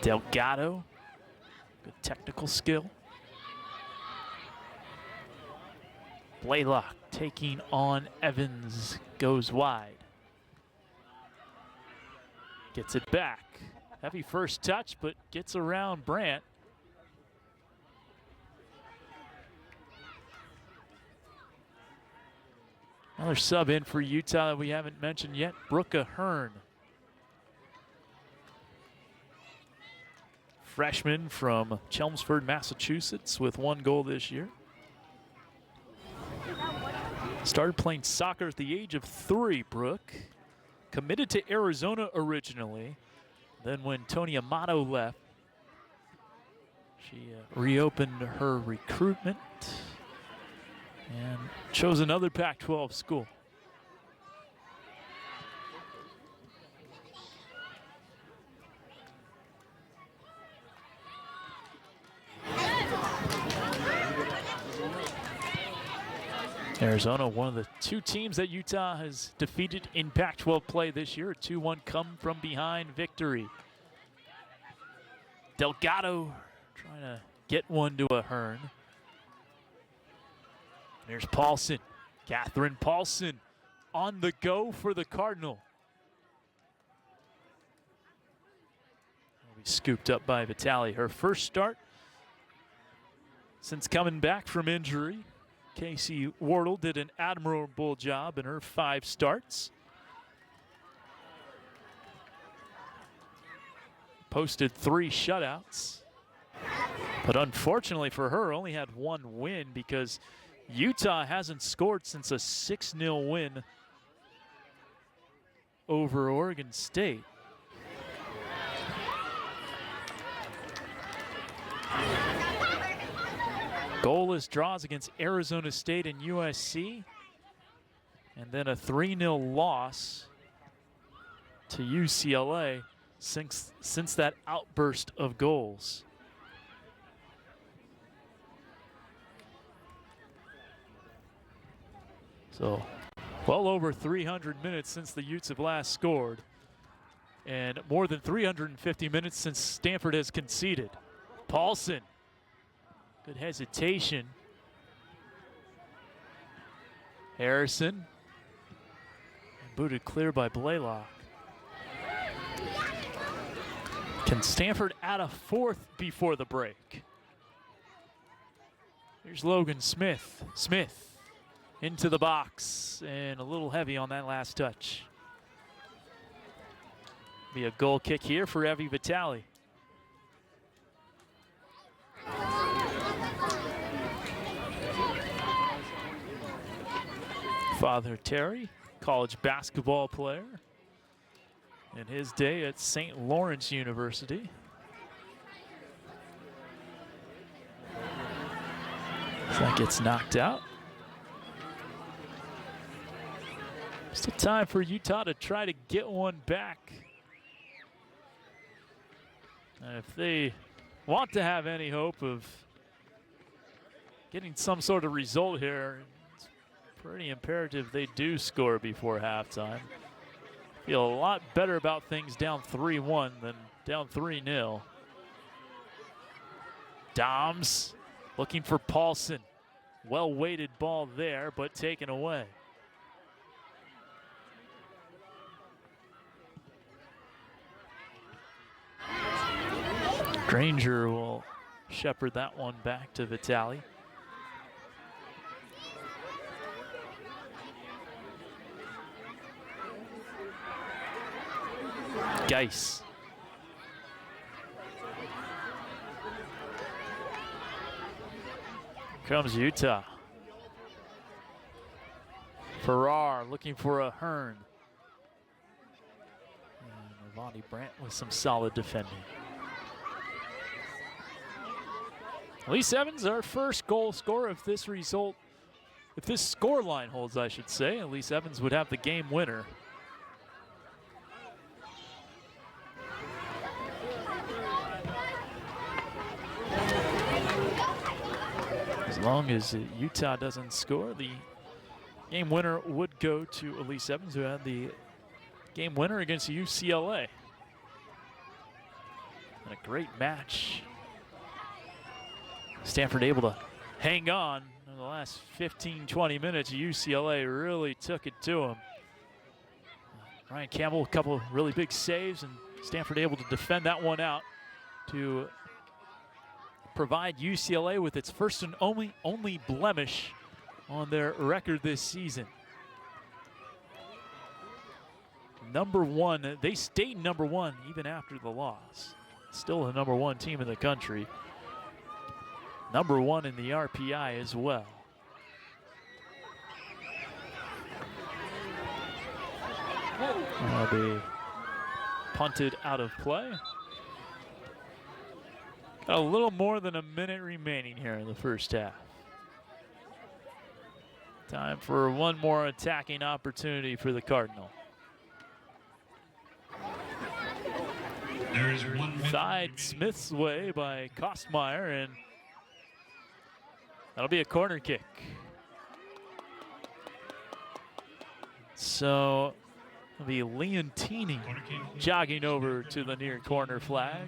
Delgado. Good technical skill. Blaylock taking on Evans. Goes wide. Gets it back. Heavy first touch, but gets around Brandt. Another sub in for Utah that we haven't mentioned yet, Brooke Ahern. Freshman from Chelmsford, Massachusetts, with one goal this year. Started playing soccer at the age of 3, Brooke. Committed to Arizona originally. Then when Tony Amato left, she reopened her recruitment. and chose another Pac-12 school. Arizona, one of the two teams that Utah has defeated in Pac-12 play this year. A 2-1 come-from-behind victory. Delgado trying to get one to Ahern. There's Paulson. Catherine Paulson on the go for the Cardinal. Will be scooped up by Vitale. Her first start since coming back from injury. Casey Wardle did an admirable job in her 5 starts. Posted 3 shutouts. But unfortunately for her, only had 1 win because Utah hasn't scored since a 6-0 win over Oregon State. Goalless draws against Arizona State and USC, and then a 3-0 loss to UCLA since that outburst of goals. So, well over 300 minutes since the Utes have last scored, and more than 350 minutes since Stanford has conceded. Paulson. Good hesitation. Harrison. And booted clear by Blaylock. Can Stanford add a 4th before the break? Here's Logan Smith. Smith into the box and a little heavy on that last touch. Be a goal kick here for Evie Vitale. Father Terry, college basketball player in his day at St. Lawrence University. So that gets knocked out. Still time for Utah to try to get one back. And if they want to have any hope of getting some sort of result here, it's pretty imperative they do score before halftime. Feel a lot better about things down 3-1 than down 3-0. Doms looking for Paulson. Well-weighted ball there, but taken away. Granger will shepherd that one back to Vitale. Geis. Comes Utah. Farrar looking for a Ahern. And Avani Brandt with some solid defending. Elise Evans, our first goal scorer. If this score line holds, I should say, Elise Evans would have the game winner. As long as Utah doesn't score, the game winner would go to Elise Evans, who had the game winner against UCLA. And a great match. Stanford able to hang on in the last 15-20 minutes. UCLA really took it to him. Ryan Campbell, a couple of really big saves, and Stanford able to defend that one out to provide UCLA with its first and only blemish on their record this season. Number 1, they stayed number 1 even after the loss. Still the number 1 team in the country. Number 1 in the RPI as well. That'll be punted out of play. Got a little more than a minute remaining here in the first half. Time for one more attacking opportunity for the Cardinal. There's 1 minute Side Smith's way by Kostmeyer, and that'll be a corner kick. So it'll be Leontini jogging over to the near corner flag.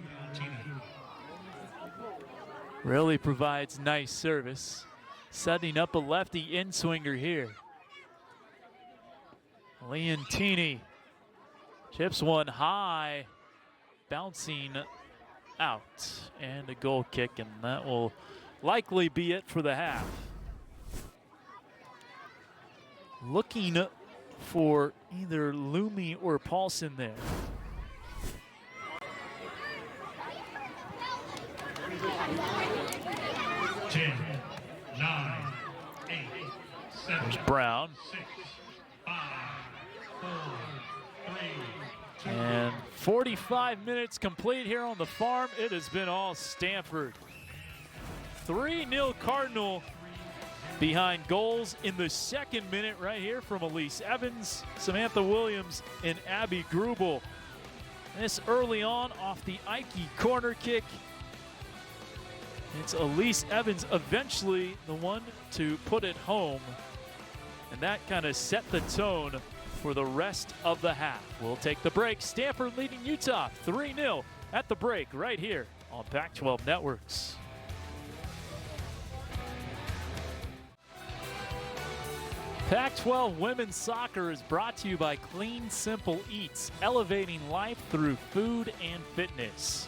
Really provides nice service. Setting up a lefty in-swinger here. Leontini chips one high, bouncing out, and a goal kick, and that will likely be it for the half. Looking for either Lumi or Paulson there. Ten, 9, 8, 7. There's Brown. 6, 5, 4, 3. And 45 minutes complete here on the farm. It has been all Stanford. 3-0 Cardinal behind goals in the second minute right here from Elise Evans, Samantha Williams, and Abby Grubel. This early on off the Ike corner kick. It's Elise Evans eventually the one to put it home. And that kind of set the tone for the rest of the half. We'll take the break. Stanford leading Utah 3-0 at the break right here on Pac-12 Networks. Pac-12 women's soccer is brought to you by Clean Simple Eats, elevating life through food and fitness.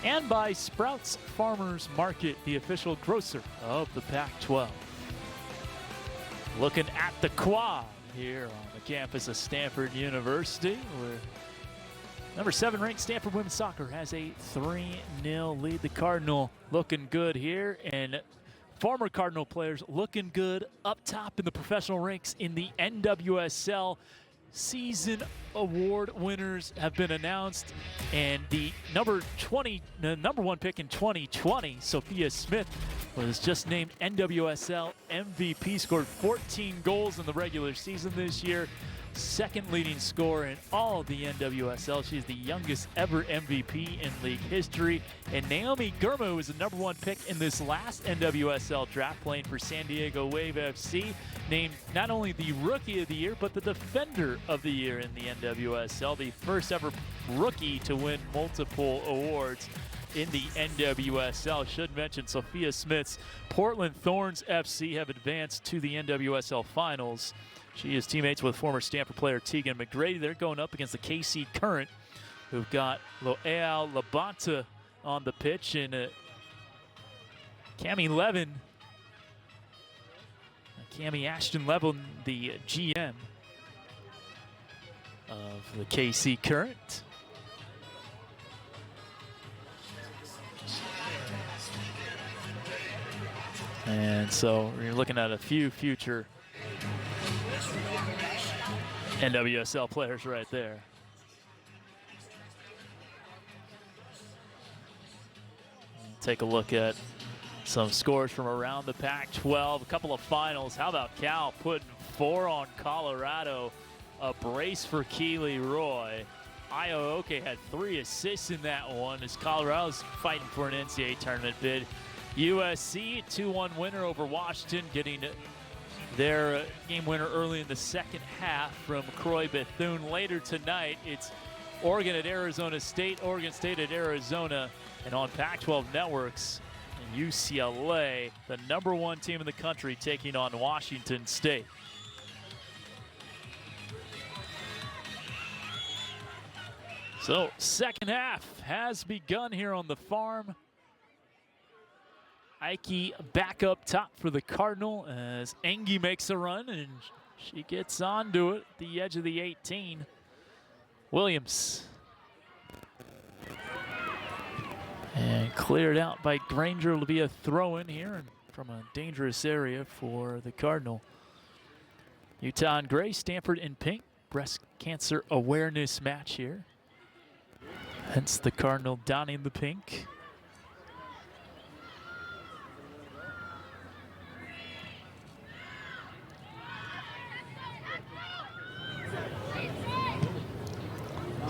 And by Sprouts Farmers Market, the official grocer of the Pac-12. Looking at the quad here on the campus of Stanford University, where number 7 ranked Stanford women's soccer has a 3-0 lead. The Cardinal looking good here, and former Cardinal players looking good up top in the professional ranks in the NWSL. Season award winners have been announced, and the number 1 pick in 2020, Sophia Smith, was just named NWSL MVP, scored 14 goals in the regular season this year, second leading scorer in all of the NWSL. She's the youngest ever MVP in league history. And Naomi Gurma was the number 1 pick in this last NWSL draft, playing for San Diego Wave FC, named not only the Rookie of the Year, but the Defender of the Year in the NWSL, the first ever rookie to win multiple awards in the NWSL. Should mention Sophia Smith's Portland Thorns FC have advanced to the NWSL Finals. She is teammates with former Stanford player Tegan McGrady. They're going up against the KC Current, who've got Loeal Labonta on the pitch, and Cami Levin, Cami Ashton Levin, the GM of the KC Current. And so you're looking at a few future NWSL players right there. Take a look at some scores from around the Pac-12, a couple of finals. How about Cal putting 4 on Colorado, a brace for Keely Roy. Iowa had 3 assists in that one as Colorado's fighting for an NCAA tournament bid. USC 2-1 winner over Washington, getting their game winner early in the second half from Croy Bethune. Later tonight, it's Oregon at Arizona State, Oregon State at Arizona, and on Pac-12 Networks, UCLA, the number 1 team in the country, taking on Washington State. So, second half has begun here on the farm. Ike back up top for the Cardinal as Engie makes a run, and she gets onto it at the edge of the 18. Williams. And cleared out by Granger. It'll be a throw-in here and from a dangerous area for the Cardinal. Utah in gray, Stanford in pink. Breast cancer awareness match here. Hence the Cardinal donning the pink.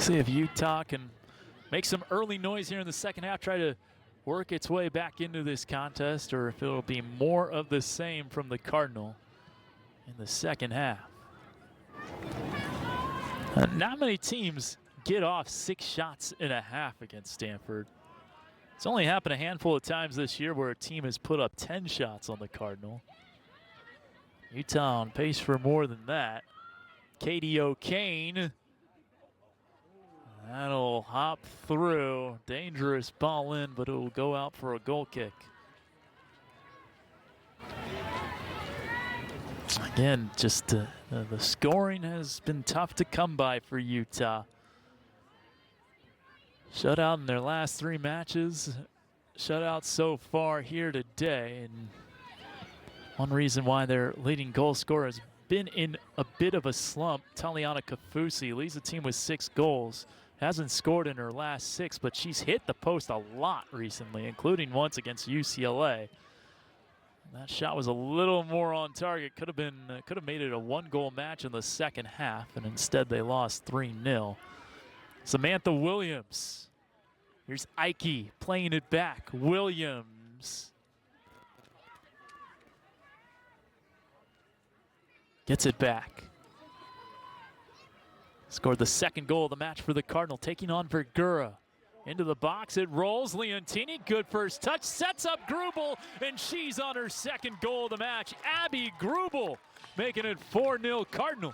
See if Utah can make some early noise here in the second half, try to work its way back into this contest, or if it'll be more of the same from the Cardinal in the second half. Not many teams get off 6 shots and a half against Stanford. It's only happened a handful of times this year where a team has put up 10 shots on the Cardinal. Utah on pace for more than that. Katie O'Kane. That'll hop through. Dangerous ball in, but it'll go out for a goal kick. Again, just the scoring has been tough to come by for Utah. Shutout in their last 3 matches. Shutout so far here today. And one reason why their leading goal scorer has been in a bit of a slump. Taliana Kafusi leads the team with 6 goals. Hasn't scored in her last 6, but she's hit the post a lot recently, including once against UCLA. That shot was a little more on target. Could have made it a 1-goal match in the second half, and instead they lost 3-0. Samantha Williams. Here's Ike playing it back. Williams gets it back. Scored the 2nd goal of the match for the Cardinal, taking on Vergura. Into the box, it rolls. Leontini, good first touch, sets up Grubel, and she's on her 2nd goal of the match. Abby Grubel making it 4-0 Cardinal.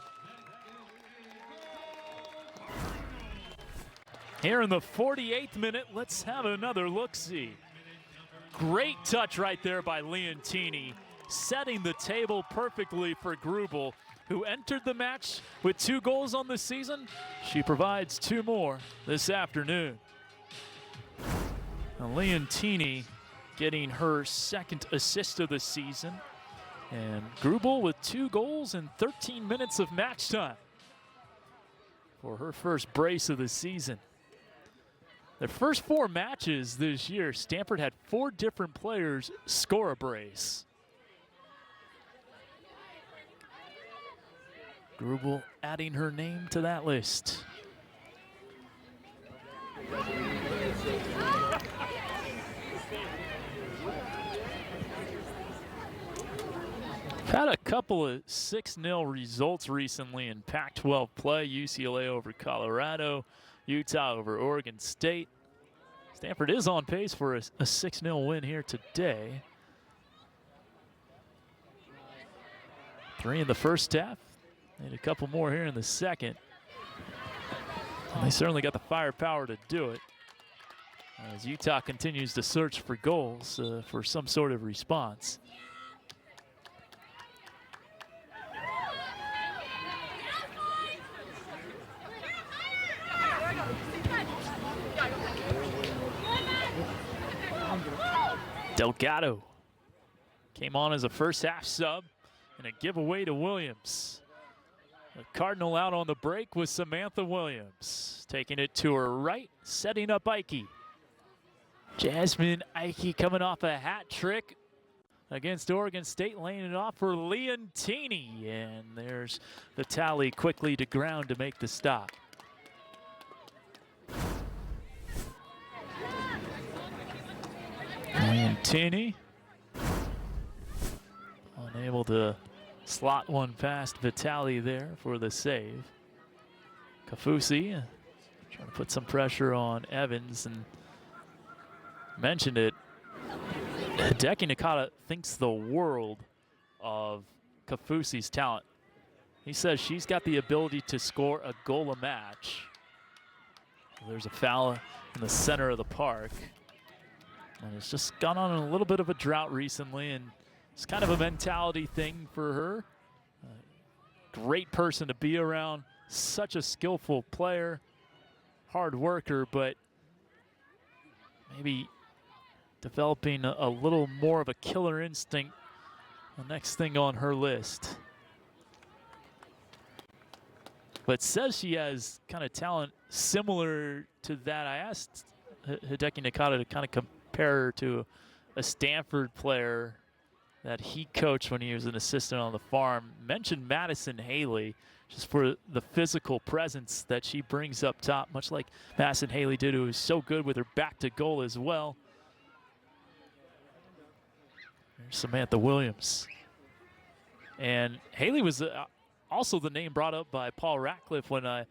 Here in the 48th minute, let's have another look-see. Great touch right there by Leontini, setting the table perfectly for Grubel, who entered the match with 2 goals on the season. She provides 2 more this afternoon. Now Leontini getting her 2nd assist of the season. And Grubel with 2 goals in 13 minutes of match time for her first brace of the season. Their first 4 matches this year, Stanford had 4 different players score a brace. Grubel adding her name to that list. Had a couple of 6-0 results recently in Pac-12 play. UCLA over Colorado, Utah over Oregon State. Stanford is on pace for a 6-0 win here today. 3 in the first half. Need a couple more here in the second. And they certainly got the firepower to do it, as Utah continues to search for goals for some sort of response. Delgado came on as a first half sub and a giveaway to Williams. The Cardinal out on the break with Samantha Williams. Taking it to her right, setting up Ike. Jasmine Ike coming off a hat trick against Oregon State, laying it off for Leontini. And there's the tally quickly to ground to make the stop. Leontini unable to slot one past Vitali there for the save. Kafusi trying to put some pressure on Evans, and mentioned it. Hideki Nakata thinks the world of Kafusi's talent. He says she's got the ability to score a goal a match. There's a foul in the center of the park. And it's just gone on a little bit of a drought recently, and it's kind of a mentality thing for her. Great person to be around, such a skillful player, hard worker, but maybe developing a little more of a killer instinct, the next thing on her list. But says she has kind of talent similar to that. I asked Hideki Nakata to kind of compare her to a Stanford player that he coached when he was an assistant on the farm mentioned Madison Haley just for the physical presence that she brings up top, much like Madison Haley did, who was so good with her back to goal as well. There's Samantha Williams. And Haley was also the name brought up by Paul Ratcliffe when I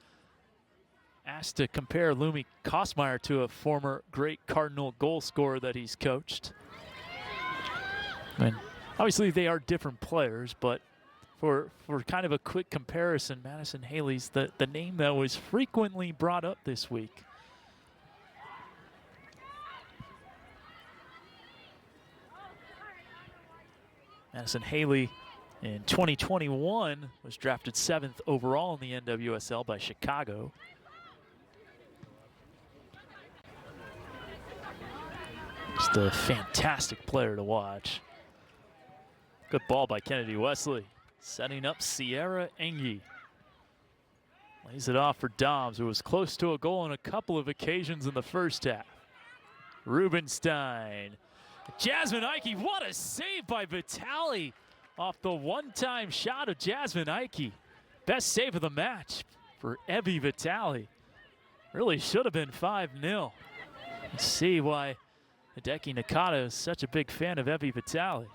asked to compare Lumi Kosmeyer to a former great Cardinal goal scorer that he's coached. And obviously they are different players, but for kind of a quick comparison, Madison Haley's the name that was frequently brought up this week. Madison Haley in 2021 was drafted 7th overall in the NWSL by Chicago. Just a fantastic player to watch. Good ball by Kennedy Wesley. Setting up Sierra Engie. Lays it off for Doms, who was close to a goal on a couple of occasions in the first half. Rubenstein. Jasmine Ike, what a save by Vitale off the one-time shot of Jasmine Ike. Best save of the match for Evie Vitale. Really should have been 5-0. Let's see why Hideki Nakata is such a big fan of Evie Vitale.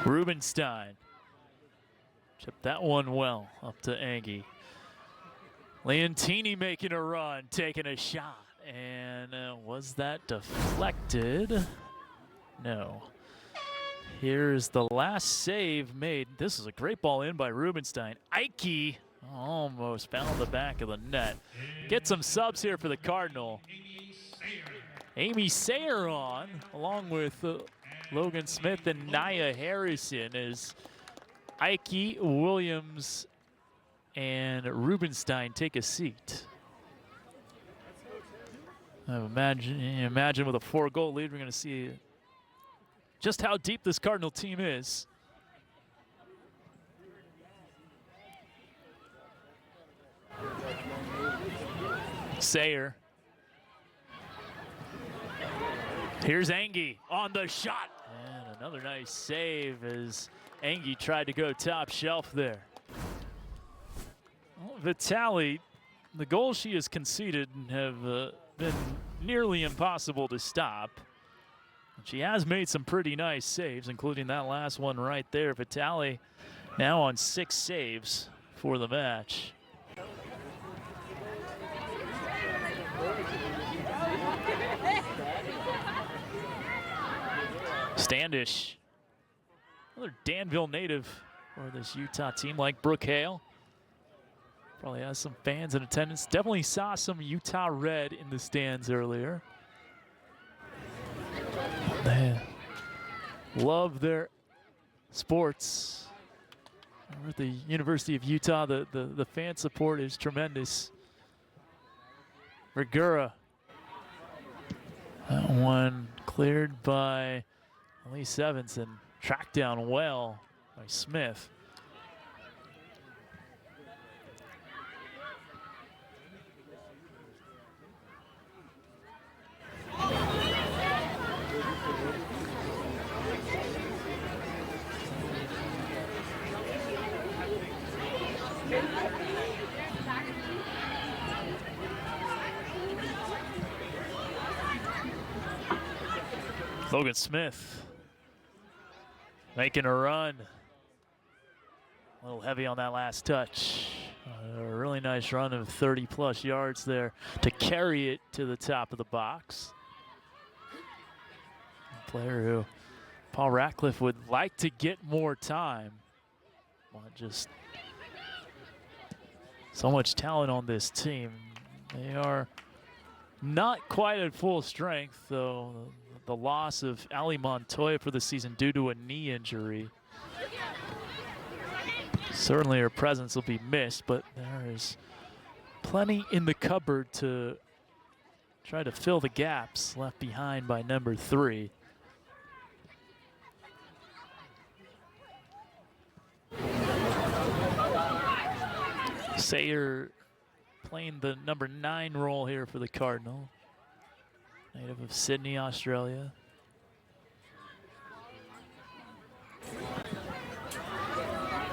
Rubenstein. Chipped that one well up to Engie. Leontini making a run, taking a shot. And was that deflected? No. Here's the last save made. This is a great ball in by Rubenstein. Ike almost found the back of the net. Get some subs here for the Cardinal. Amy Sayer on, along with Logan Smith and Nia Harrison, as Ike, Williams, and Rubenstein take a seat. Imagine with a 4-goal lead, we're going to see just how deep this Cardinal team is. Sayer. Here's Engie on the shot. And another nice save as Engie tried to go top shelf there. Well, Vitale, the goals she has conceded have been nearly impossible to stop. She has made some pretty nice saves, including that last one right there. Vitale now on 6 saves for the match. Standish, another Danville native for this Utah team, like Brooke Hale. Probably has some fans in attendance. Definitely saw some Utah red in the stands earlier. They love their sports. Over at the University of Utah, the fan support is tremendous. Vergura. That one cleared by Elise Evans and tracked down well by Smith. Logan Smith making a run. A little heavy on that last touch. A really nice run of 30-plus yards there to carry it to the top of the box. A player who Paul Ratcliffe would like to get more time. Well, just so much talent on this team. They are not quite at full strength, though. The loss of Ali Montoya for the season due to a knee injury. Certainly her presence will be missed, but there is plenty in the cupboard to try to fill the gaps left behind by number 3. Sayer playing the number 9 role here for the Cardinal. Native of Sydney, Australia.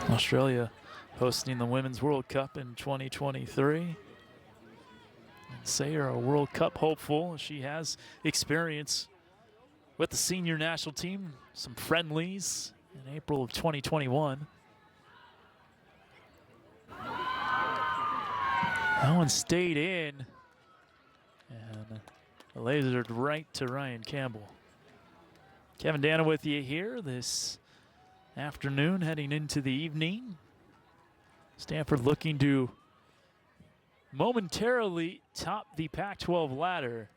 Australia hosting the Women's World Cup in 2023. And Sayer, a World Cup hopeful. She has experience with the senior national team, some friendlies in April of 2021. That one stayed in, and lasered right to Ryan Campbell. Kevin Dana with you here this afternoon, heading into the evening. Stanford looking to momentarily top the Pac-12 ladder.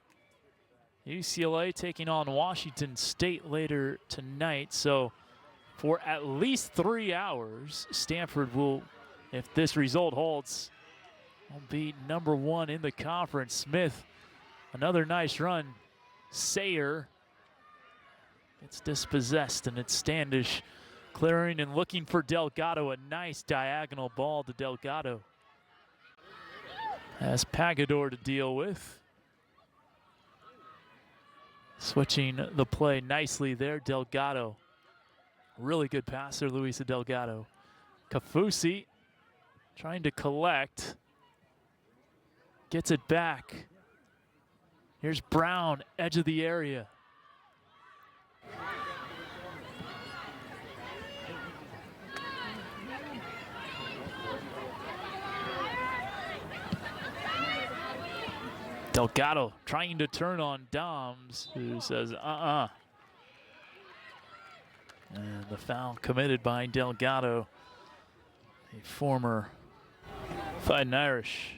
UCLA taking on Washington State later tonight. So for at least 3 hours, Stanford will, if this result holds, will be number 1 in the conference. Smith, another nice run. Sayer gets dispossessed, and it's Standish clearing and looking for Delgado. A nice diagonal ball to Delgado. Has Pagador to deal with. Switching the play nicely there, Delgado. Really good passer, Luisa Delgado. Kafusi trying to collect. Gets it back. Here's Brown, edge of the area. Delgado trying to turn on Doms, who says, And the foul committed by Delgado, a former Fighting Irish.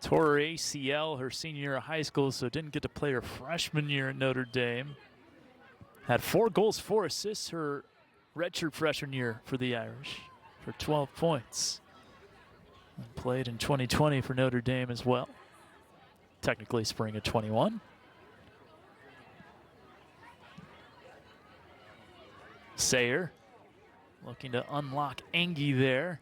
Tore her ACL her senior year of high school, so didn't get to play her freshman year at Notre Dame. Had 4 goals, 4 assists her redshirt freshman year for the Irish for 12 points. And played in 2020 for Notre Dame as well. Technically spring of 21. Sayer looking to unlock Engie there.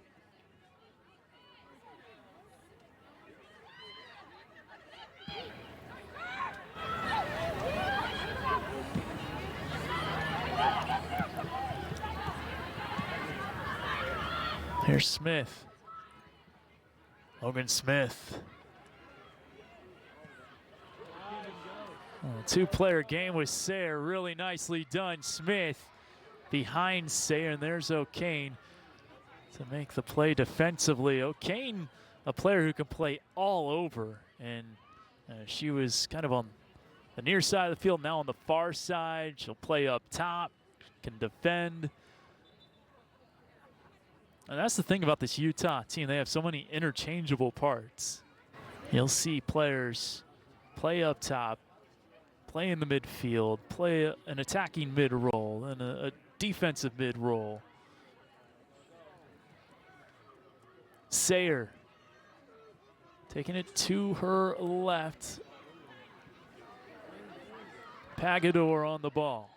Here's Smith. Logan Smith. Two-player game with Sayer, really nicely done. Smith behind Sayer, and there's O'Kane to make the play defensively. O'Kane, a player who can play all over, and she was kind of on the near side of the field, now on the far side. She'll play up top, can defend. And that's the thing about this Utah team. They have so many interchangeable parts. You'll see players play up top, play in the midfield, play an attacking mid-roll, and a defensive mid-roll. Sayer taking it to her left. Pagador on the ball.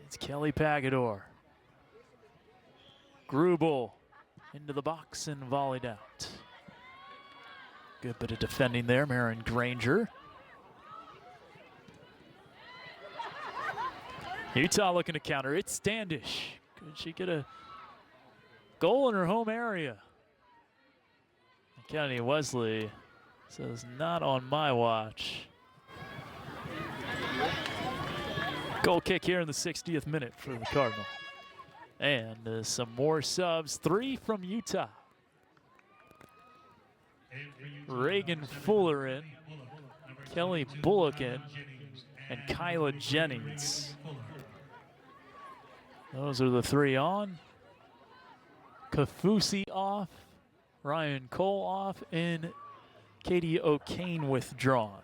It's Kelly Pagador. Grubel into the box and volleyed out. Good bit of defending there, Marin Granger. Utah looking to counter. It's Standish. Could she get a goal in her home area? Kennedy Wesley says, not on my watch. Goal kick here in the 60th minute for the Cardinal. And some more subs, 3 from Utah. Reagan Fuller in, Kelly Bullock in, and Kyla Jennings. Those are the 3 on. Kafusi off, Ryan Cole off, and Katie O'Kane withdrawn.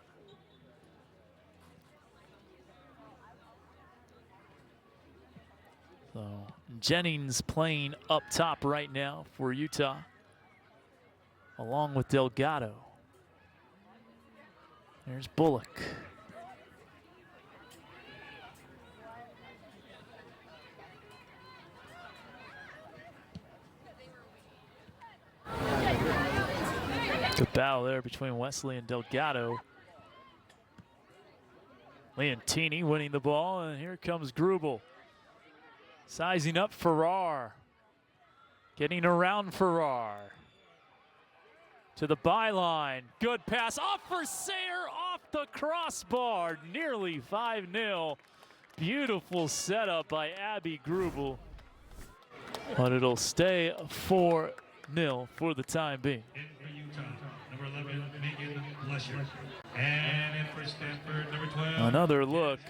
So Jennings playing up top right now for Utah, along with Delgado. There's Bullock. Good battle there between Wesley and Delgado. Leontini winning the ball, and here comes Grubel. Sizing up Farrar. Getting around Farrar. To the byline. Good pass off for Sayre, off the crossbar. Nearly 5-0. Beautiful setup by Abby Grubel. But it'll stay 4-0 for the time being. In for Utah, number 11, Megan Lesher. And in for Stanford, number 12. Another look.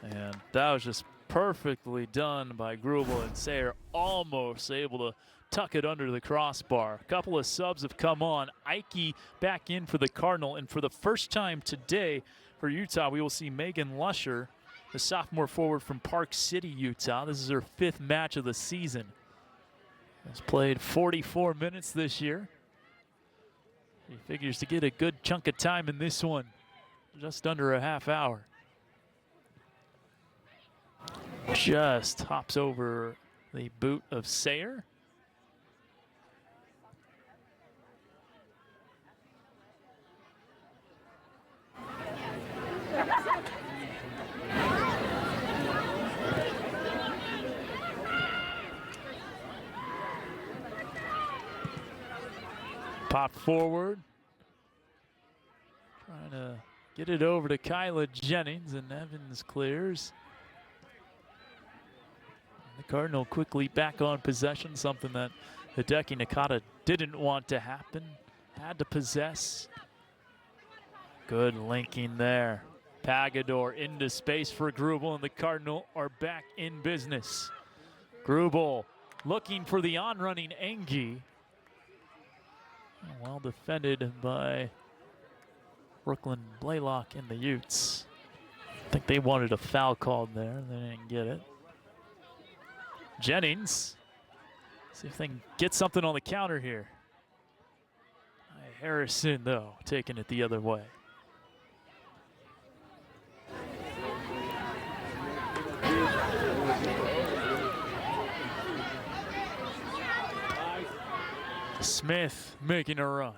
And that was just perfectly done by Grubel, and Sayre almost able to tuck it under the crossbar. A couple of subs have come on. Ike back in for the Cardinal, and for the first time today for Utah, we will see Megan Lusher, the sophomore forward from Park City, Utah. This is her 5th match of the season. Has played 44 minutes this year. She figures to get a good chunk of time in this one, just under a half hour. Just hops over the boot of Sayre. Pop forward. Trying to get it over to Kyla Jennings, and Evans clears. The Cardinal quickly back on possession, something that Hideki Nakata didn't want to happen. Had to possess. Good linking there. Pagador into space for Grubel, and the Cardinal are back in business. Grubel looking for the on-running Engie. Well defended by Brooklyn Blaylock and the Utes. I think they wanted a foul called there. They didn't get it. Jennings. See if they can get something on the counter here. Harrison, though, taking it the other way. Smith making a run.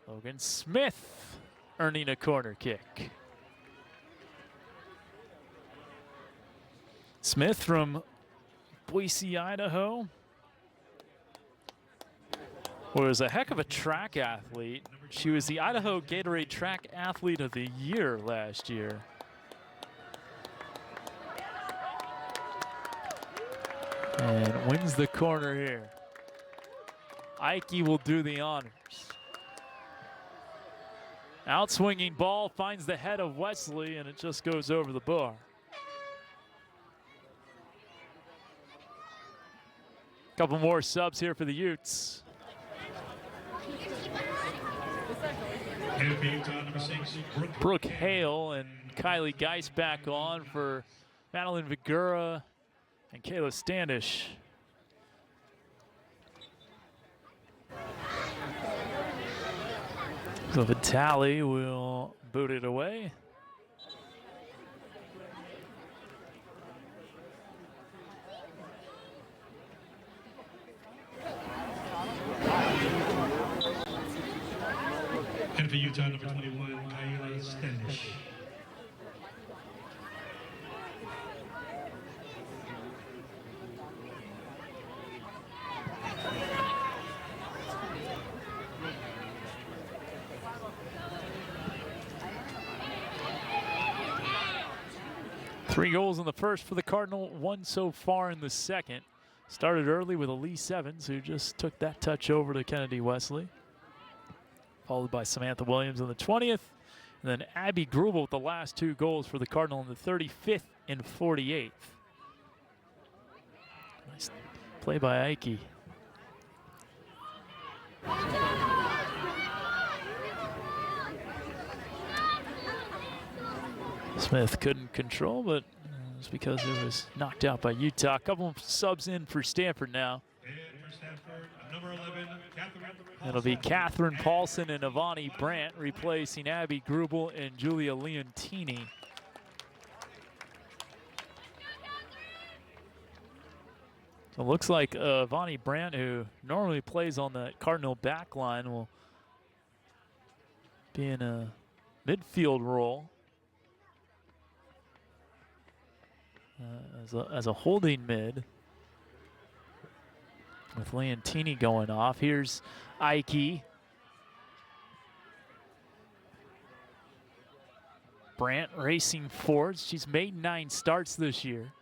Logan Smith earning a corner kick. Smith from Boise, Idaho. Was a heck of a track athlete. She was the Idaho Gatorade Track Athlete of the Year last year. And wins the corner here. Ike will do the honors. Outswinging ball finds the head of Wesley, and it just goes over the bar. Couple more subs here for the Utes. Brooke Hale and Kylie Geis back on for Madeline Vigura and Kayla Standish. So Vitale will boot it away. And for Utah, number 21, Kayla Standish. Three goals in the first for the Cardinal, one so far in the second. Started early with Elise Evans, who just took that touch over to Kennedy Wesley. Followed by Samantha Williams in the 20th. And then Abby Grubel with the last two goals for the Cardinal in the 35th and 48th. Nice play by Ike. Smith couldn't control, but it was because it was knocked out by Utah. A couple of subs in for Stanford now. And for Stanford, number 11, Catherine. It'll be Catherine Paulson and Ivani Brandt replacing Abby Grubel and Julia Leontini. So it looks like Vonnie Brandt, who normally plays on the Cardinal back line, will be in a midfield role as a holding mid, with Leontini going off. Here's Ike. Brandt racing forward. She's made 9 starts this year.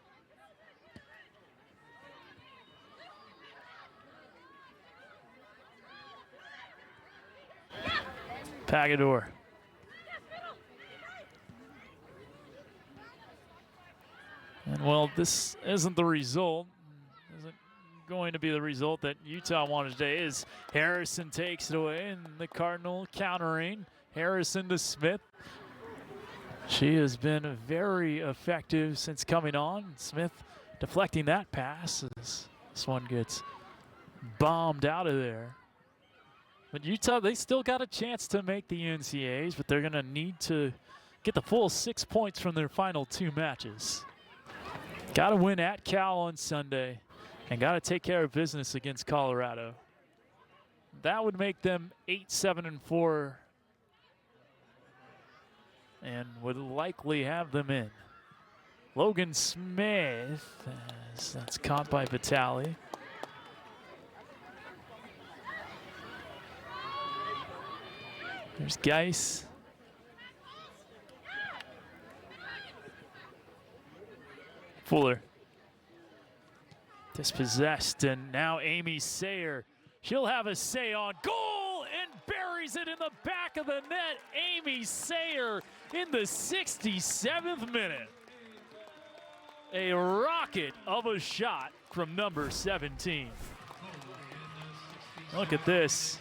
Pagador. And well, this isn't the result. Isn't going to be the result that Utah wanted today, as Harrison takes it away and the Cardinal countering. Harrison to Smith. She has been very effective since coming on. Smith deflecting that pass as this one gets bombed out of there. But Utah, they still got a chance to make the NCAAs, but they're going to need to get the full 6 points from their final 2 matches. Got to win at Cal on Sunday and got to take care of business against Colorado. That would make them 8-7-4 and would likely have them in. Logan Smith, as that's caught by Vitale. There's Geis. Fuller. Dispossessed, and now Amy Sayer. She'll have a say on goal and buries it in the back of the net. Amy Sayer in the 67th minute. A rocket of a shot from number 17. Look at this.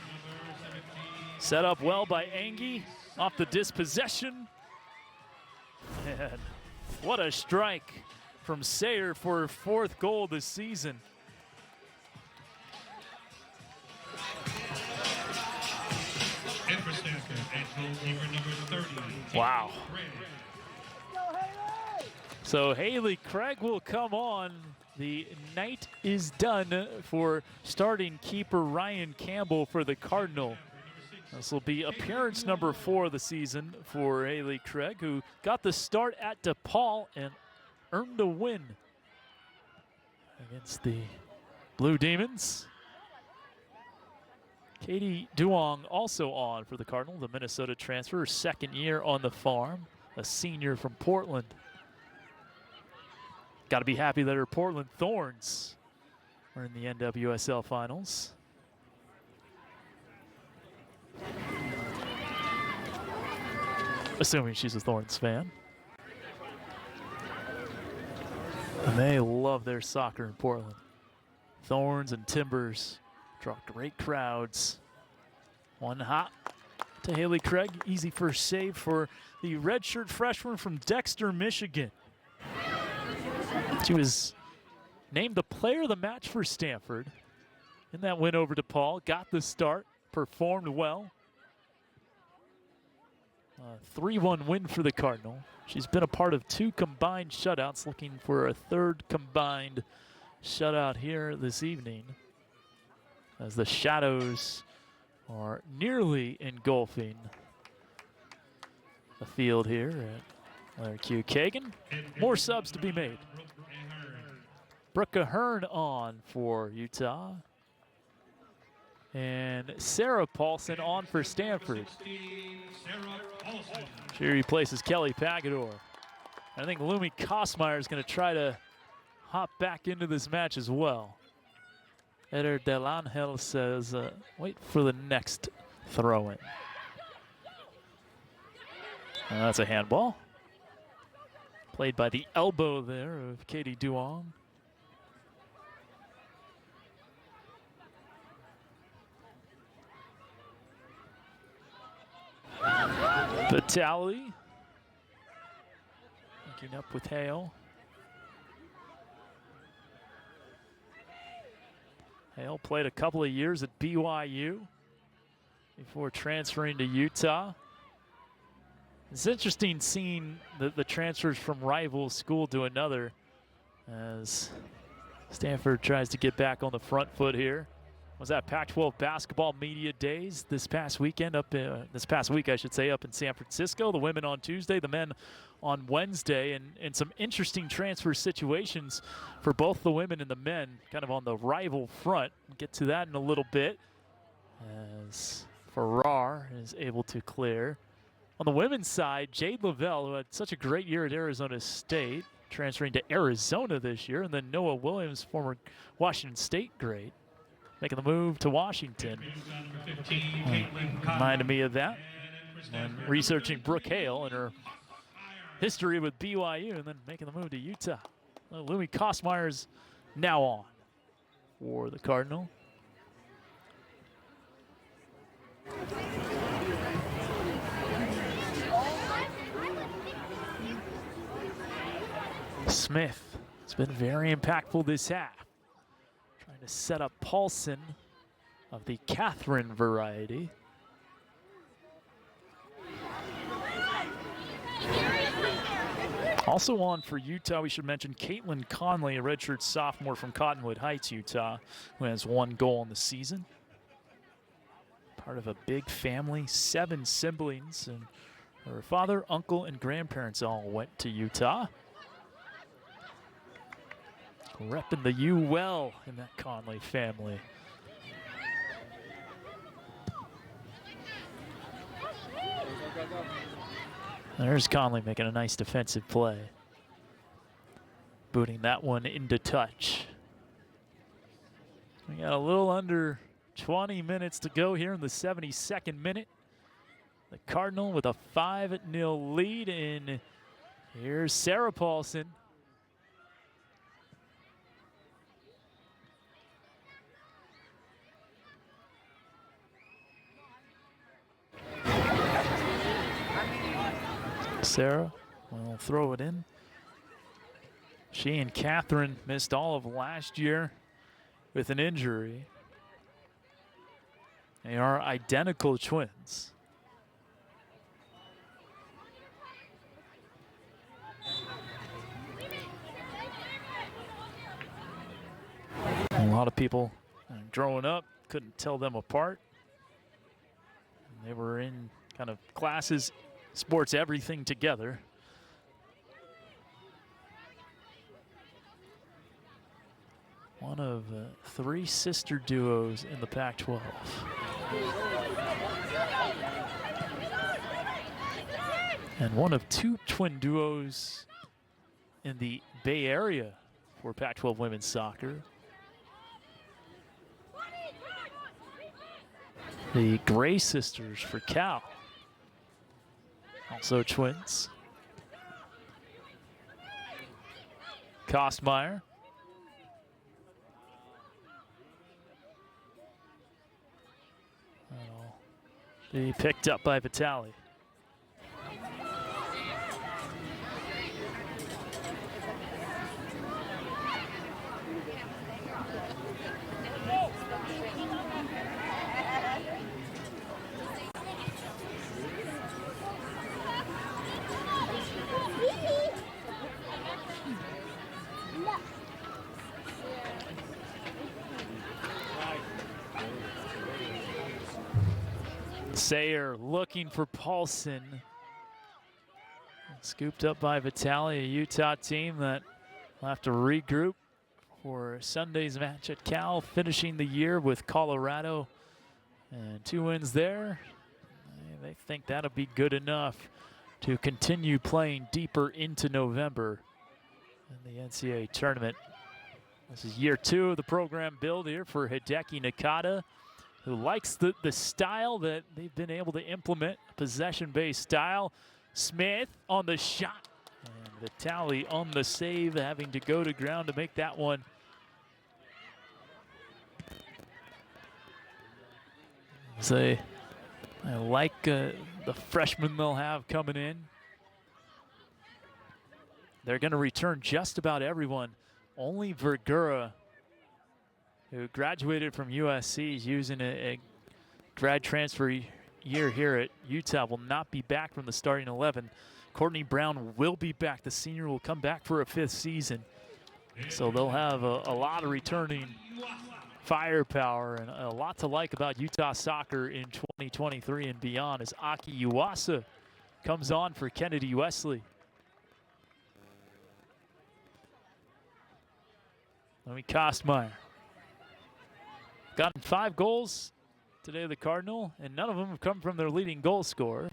Set up well by Angie off the dispossession. And what a strike from Sayer for her 4th goal this season. And for Stanford, and goalkeeper number 30. Wow. So Haley Craig will come on. The night is done for starting keeper Ryan Campbell for the Cardinal. This will be appearance number 4 of the season for Haley Craig, who got the start at DePaul and earned a win against the Blue Demons. Katie Duong also on for the Cardinal, the Minnesota transfer, her 2nd year on the farm, a senior from Portland. Got to be happy that her Portland Thorns are in the NWSL finals. Assuming she's a Thorns fan. And they love their soccer in Portland. Thorns and Timbers draw great crowds. One hop to Haley Craig. Easy first save for the redshirt freshman from Dexter, Michigan. She was named the player of the match for Stanford in that win over DePaul. Got the start, performed well. 3-1 win for the Cardinal. She's been a part of 2 combined shutouts, looking for a 3rd combined shutout here this evening, as the shadows are nearly engulfing the field here at Larry Q. Kagan. More subs to be made. Brooke Ahern on for Utah. And Sarah Paulson on for Stanford. She replaces Kelly Pagador. I think Lumi Kosmeyer is going to try to hop back into this match as well. Eder Delangel says, wait for the next throw-in. That's a handball. Played by the elbow there of Katie Duong. Vitale linking up with Hale. Hale played a couple of years at BYU before transferring to Utah. It's interesting seeing the transfers from rival school to another, as Stanford tries to get back on the front foot here. Was that Pac-12 basketball media days this past weekend this past week, I should say, up in San Francisco. The women on Tuesday, the men on Wednesday, and some interesting transfer situations for both the women and the men, kind of on the rival front. We'll get to that in a little bit as Farrar is able to clear. On the women's side, Jade Lavelle, who had such a great year at Arizona State, transferring to Arizona this year, and then Noah Williams, former Washington State great, making the move to Washington. Reminded me of that when researching Brooke Hale and her history with BYU, and then making the move to Utah. Louis Kostmeyer's now on for the Cardinal. Smith has been very impactful this half. Trying to set up Paulson of the Catherine variety. Also on for Utah, we should mention Caitlin Conley, a redshirt sophomore from Cottonwood Heights, Utah, who has 1 goal in the season. Part of a big family, 7 siblings, and her father, uncle, and grandparents all went to Utah. Repping the U well in that Conley family. There's Conley making a nice defensive play. Booting that one into touch. We got a little under 20 minutes to go here in the 72nd minute. The Cardinal with a 5-0 lead, and here's Sarah Paulson. Sarah will throw it in. She and Catherine missed all of last year with an injury. They are identical twins. A lot of people growing up couldn't tell them apart. They were in kind of classes, sports, everything together. One of 3 sister duos in the Pac-12. And one of 2 twin duos in the Bay Area for Pac-12 women's soccer. The Gray sisters for Cal. Also twins. Kostmeyer. Be picked up by Vitale. Sayer looking for Paulson. Scooped up by Vitale, a Utah team that will have to regroup for Sunday's match at Cal, finishing the year with Colorado. And 2 wins there. They think that'll be good enough to continue playing deeper into November in the NCAA tournament. This is year 2 of the program build here for Hideki Nakata, who likes the style that they've been able to implement, possession-based style. Smith on the shot, and Vitale on the save, having to go to ground to make that one. I like the freshmen they'll have coming in. They're going to return just about everyone. Only Vergara, who graduated from USC, is using a grad transfer year here at Utah, will not be back from the starting 11. Courtney Brown will be back. The senior will come back for a 5th season. So they'll have a lot of returning firepower and a lot to like about Utah soccer in 2023 and beyond as Aki Uwasa comes on for Kennedy Wesley. Louis Kostmeyer. Gotten 5 goals today of the Cardinal, and none of them have come from their leading goal scorer.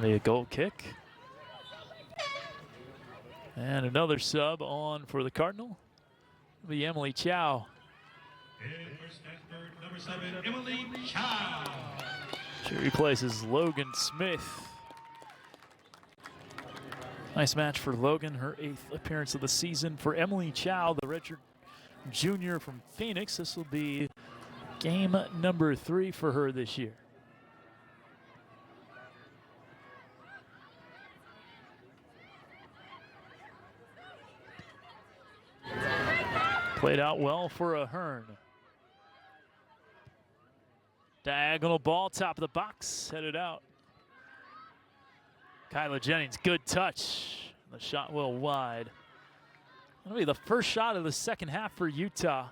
A goal kick. And another sub on for the Cardinal. It'll be Emily Chow. And for Stanford, number 7, Emily Chow. She replaces Logan Smith. Nice match for Logan, her 8th appearance of the season. For Emily Chow, the redshirt junior from Phoenix, this will be game number 3 for her this year. Played out well for Ahern. Diagonal ball, top of the box, headed out. Kyla Jennings, good touch. The shot well wide. That'll be the first shot of the second half for Utah.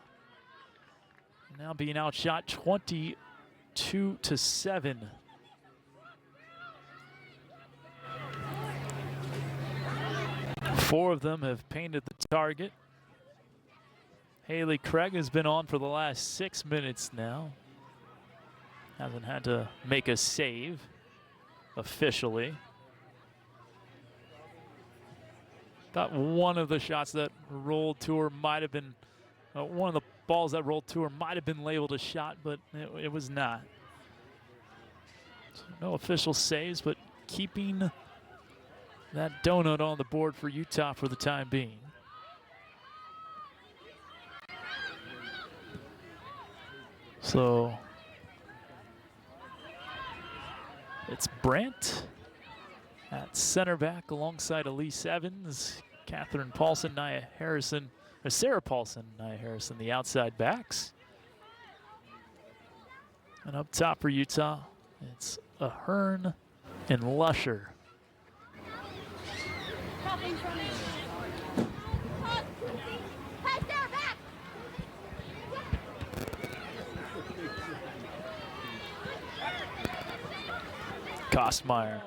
Now being outshot 22-7. Four of them have painted the target. Haley Craig has been on for the last 6 minutes now. Hasn't had to make a save officially. Thought one of the shots that rolled to her might have been, one of the balls that rolled to her might have been labeled a shot, but it was not. So no official saves, but keeping that donut on the board for Utah for the time being. So it's Brandt at center back alongside Elise Evans, Catherine Paulson, Nia Harrison, or Sarah Paulson, Nia Harrison, the outside backs. And up top for Utah, it's Ahern and Lusher. Kostmeyer,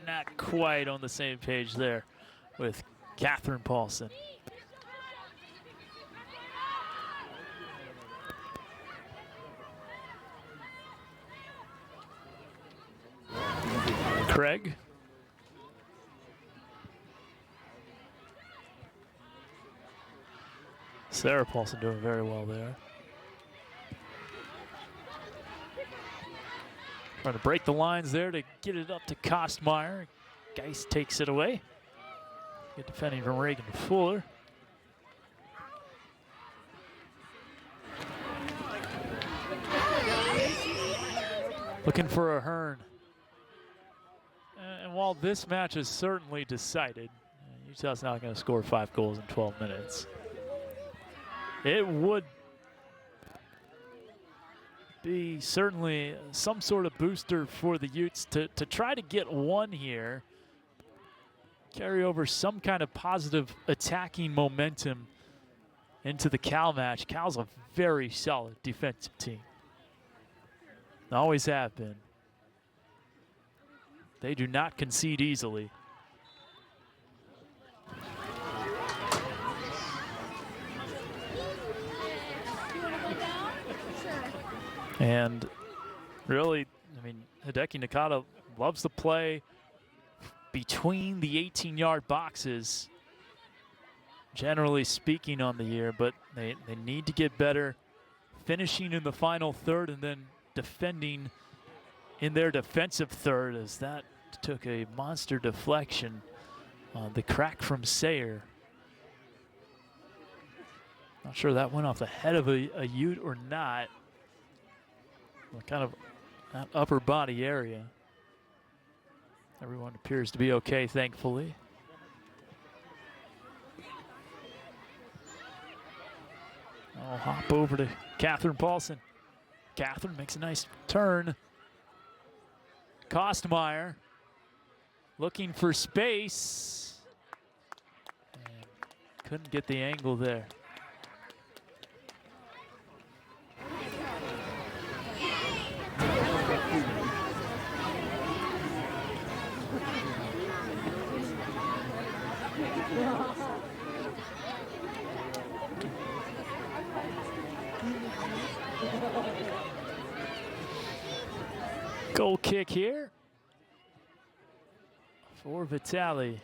not quite on the same page there with Catherine Paulson. Craig. Sarah Paulson doing very well there. Trying to break the lines there to get it up to Kostmeyer. Geist takes it away. Good defending from Reagan Fuller. Looking for Ahern. And while this match is certainly decided, Utah's not going to score 5 goals in 12 minutes. It would be certainly some sort of booster for the Utes to try to get one here, carry over some kind of positive attacking momentum into the Cal match. Cal's a very solid defensive team. Always have been. They do not concede easily. And really, I mean, Hideki Nakata loves to play between the 18-yard boxes, generally speaking on the year, but they need to get better finishing in the final third and then defending in their defensive third, as that took a monster deflection on the crack from Sayer. Not sure that went off the head of a Ute or not. Kind of that upper body area. Everyone appears to be okay, thankfully. I'll hop over to Catherine Paulson. Catherine makes a nice turn. Kostmeyer looking for space. couldn't get the angle there. Goal kick here for Vitali.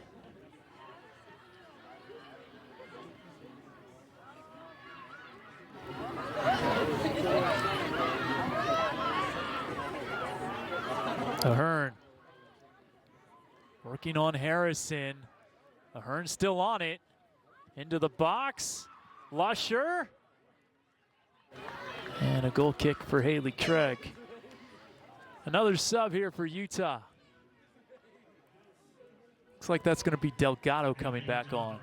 Ahern working on Harrison. Ahern still on it. Into the box. Lusher. And a goal kick for Haley Craig. Another sub here for Utah. Looks like that's going to be Delgado coming back on.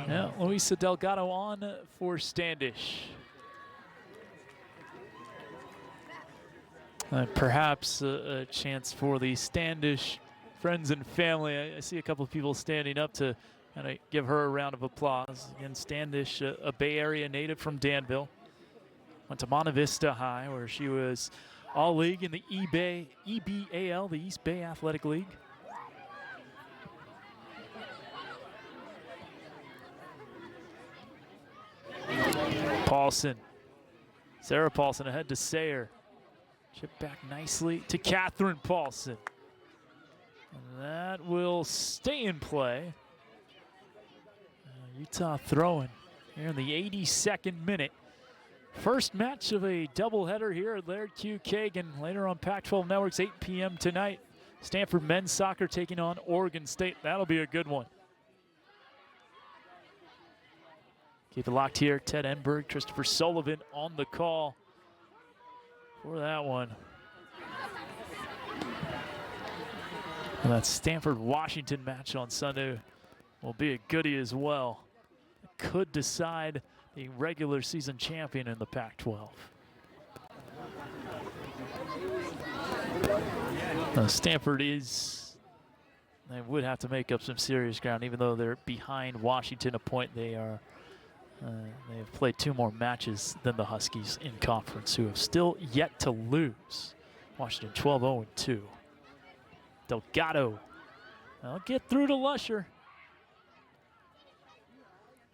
Yeah, Luisa Delgado on for Standish. Perhaps a chance for the Standish friends and family. I see a couple of people standing up to kind of give her a round of applause. Again, Standish, a Bay Area native from Danville. Went to Monte Vista High, where she was all-league in the EBAL, the East Bay Athletic League. Paulson. Sarah Paulson ahead to Sayer. Chip back nicely to Catherine Paulson. And that will stay in play. Utah throwing here in the 82nd minute. First match of a doubleheader here at Laird Q. Kagan. Later on Pac-12 Networks, 8 p.m. tonight. Stanford men's soccer taking on Oregon State. That'll be a good one. Keep it locked here. Ted Enberg, Christopher Sullivan on the call for that one. And that Stanford-Washington match on Sunday will be a goodie as well. It could decide the regular season champion in the Pac-12. Stanford they would have to make up some serious ground, even though they're behind Washington a point. They have played 2 more matches than the Huskies in conference, who have still yet to lose. Washington 12-0-2. Delgado. I'll get through to Lusher.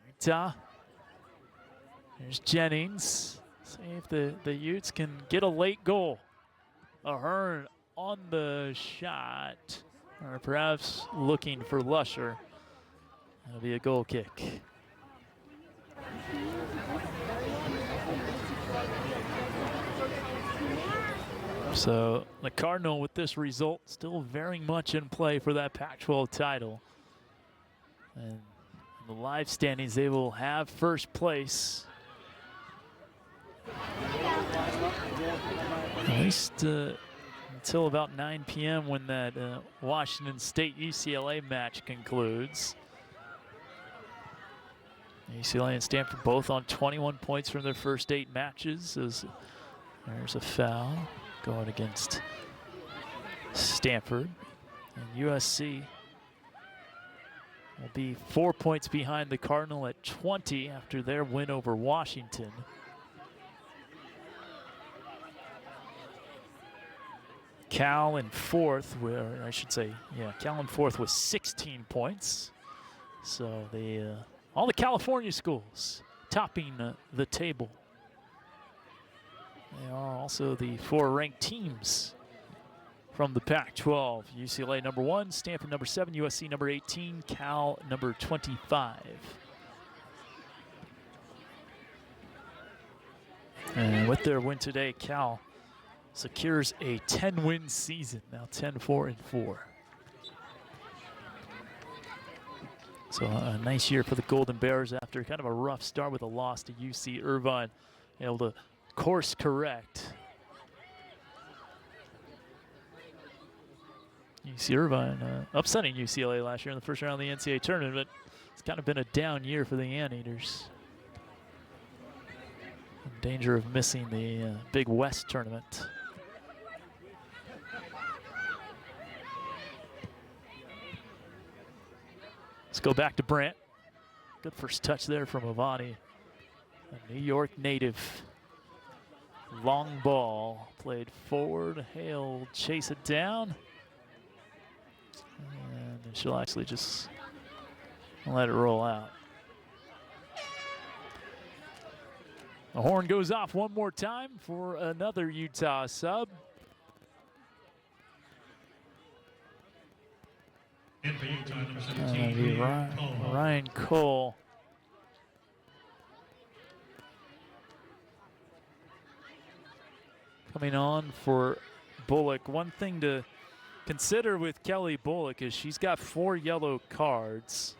Utah. There's Jennings. See if the Utes can get a late goal. Ahern on the shot. Or perhaps looking for Lusher. That'll be a goal kick. So the Cardinal, with this result, still very much in play for that Pac-12 title. And in the live standings, they will have first place. At least until about 9 p.m. when that Washington State-UCLA match concludes. UCLA and Stanford both on 21 points from their first 8 matches. There's a foul going against Stanford. And USC will be 4 points behind the Cardinal at 20 after their win over Washington. Cal in 4th, Cal in 4th with 16 points. So all the California schools topping the table. They are also the 4 ranked teams from the Pac-12. UCLA number 1, Stanford number 7, USC number 18, Cal number 25. And with their win today, Cal secures a 10-win season, now 10-4-4. So a nice year for the Golden Bears after kind of a rough start with a loss to UC Irvine. Able to course correct. UC Irvine upsetting UCLA last year in the first round of the NCAA tournament, but it's kind of been a down year for the Anteaters. In danger of missing the Big West tournament. Let's go back to Brant. Good first touch there from Avani, a New York native. Long ball played forward. Hale will chase it down. And she'll actually just let it roll out. The horn goes off one more time for another Utah sub. And for Utah, number 17, Ryan Cole. Coming on for Bullock. One thing to consider with Kelly Bullock is she's got 4 yellow cards.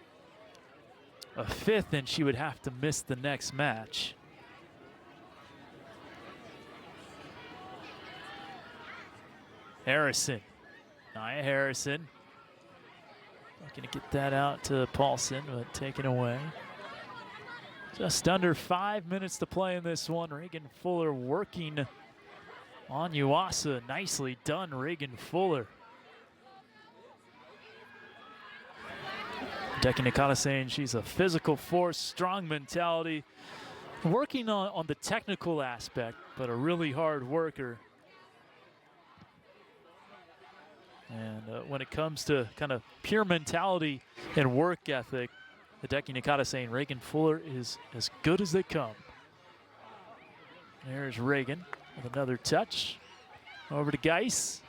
A 5th and she would have to miss the next match. Harrison, Nia Harrison. Not gonna get that out to Paulson, but taken away. Just under 5 minutes to play in this one. Reagan Fuller working on Yuasa. Nicely done, Reagan Fuller. Hideki Nakata saying she's a physical force, strong mentality, working on the technical aspect, but a really hard worker. And when it comes to kind of pure mentality and work ethic, Hideki Nakata saying Reagan Fuller is as good as they come. There's Reagan with another touch. Over to Geis.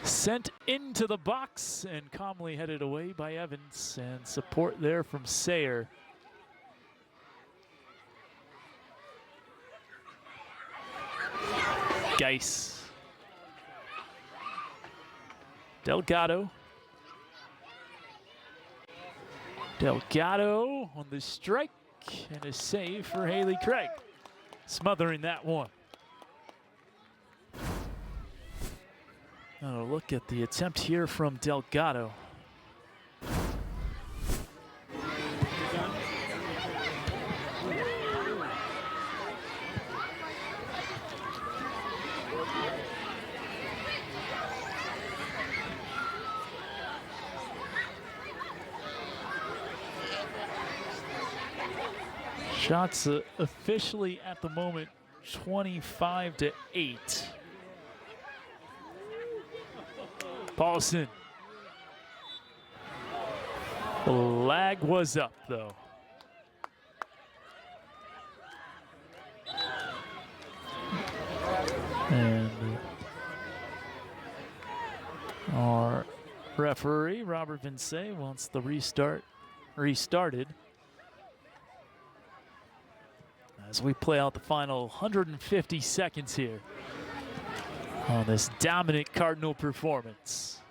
Sent into the box and calmly headed away by Evans, and support there from Sayer. Geis. Delgado. Delgado on the strike, and a save for Haley Craig. Smothering that one. Oh, look at the attempt here from Delgado. Shots officially at the moment 25-8. Paulson. The lag was up though. And our referee, Robert Vince, wants the restarted. As we play out the final 150 seconds here on this dominant Cardinal performance.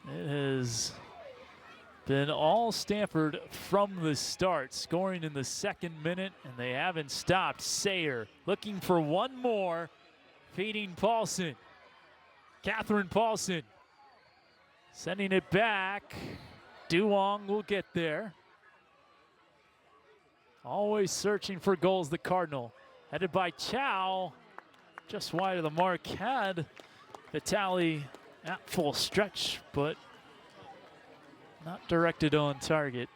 It has been all Stanford from the start, scoring in the 2nd minute, and they haven't stopped. Sayer looking for one more, feeding Paulson. Catherine Paulson sending it back. Duong will get there. Always searching for goals, the Cardinal. Headed by Chow. Just wide of the mark. Had Vitali at full stretch, but not directed on target.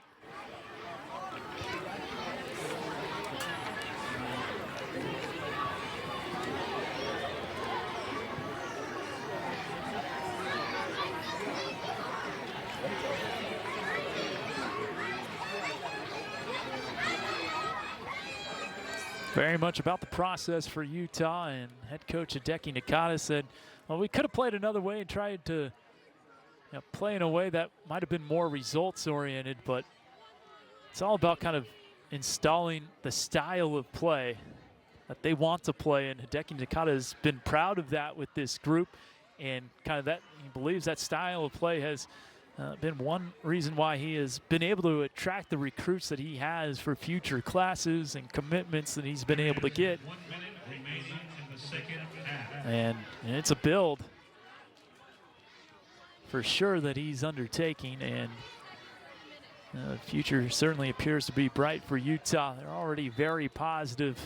Very much about the process for Utah, and head coach Hideki Nakata said, well, we could have played another way and tried to play in a way that might have been more results oriented, but it's all about kind of installing the style of play that they want to play, and Hideki Nakata has been proud of that with this group, and kind of that he believes that style of play has been one reason why he has been able to attract the recruits that he has for future classes and commitments that he's been able to get. 1 minute remaining in the 2nd half. And it's a build for sure that he's undertaking, and the future certainly appears to be bright for Utah. They're already very positive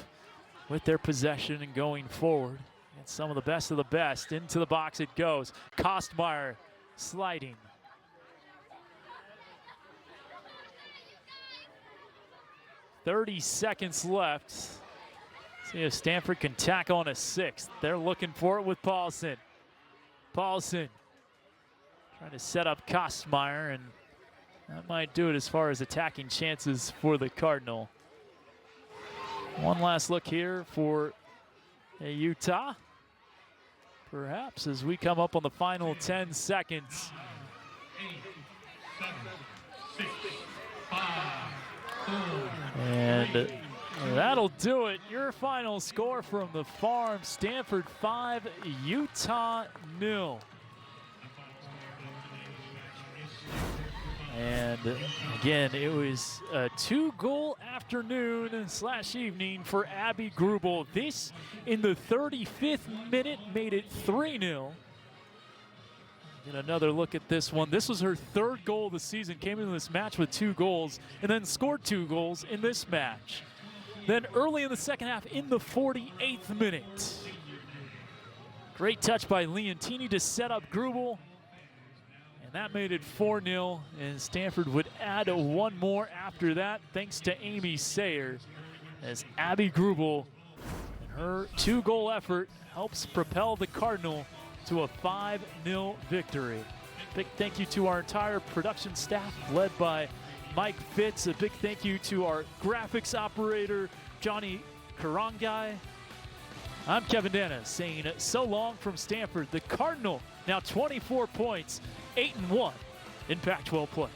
with their possession and going forward. And some of the best. Into the box it goes. Kostmeyer sliding. 30 seconds left. See if Stanford can tack on a sixth. They're looking for it with Paulson. Paulson trying to set up Kostmeyer, and that might do it as far as attacking chances for the Cardinal. One last look here for Utah. Perhaps as we come up on the final 10 seconds. 8, 7, 6, 5, 4. And that'll do it. Your final score from the farm, Stanford 5, Utah 0. And again, it was a 2-goal afternoon / evening for Abby Grubel. This in the 35th minute made it 3-0. Get another look at this one. This was her 3rd goal of the season. Came into this match with 2 goals and then scored 2 goals in this match. Then early in the second half in the 48th minute. Great touch by Leontini to set up Grubel. And that made it 4-0, and Stanford would add 1 more after that, thanks to Amy Sayer, as Abby Grubel and her 2-goal effort helps propel the Cardinal to a 5-0 victory. Big thank you to our entire production staff, led by Mike Fitz. A big thank you to our graphics operator, Johnny Karangai. I'm Kevin Dana saying so long from Stanford. The Cardinal now 24 points, 8-1 in Pac-12 play.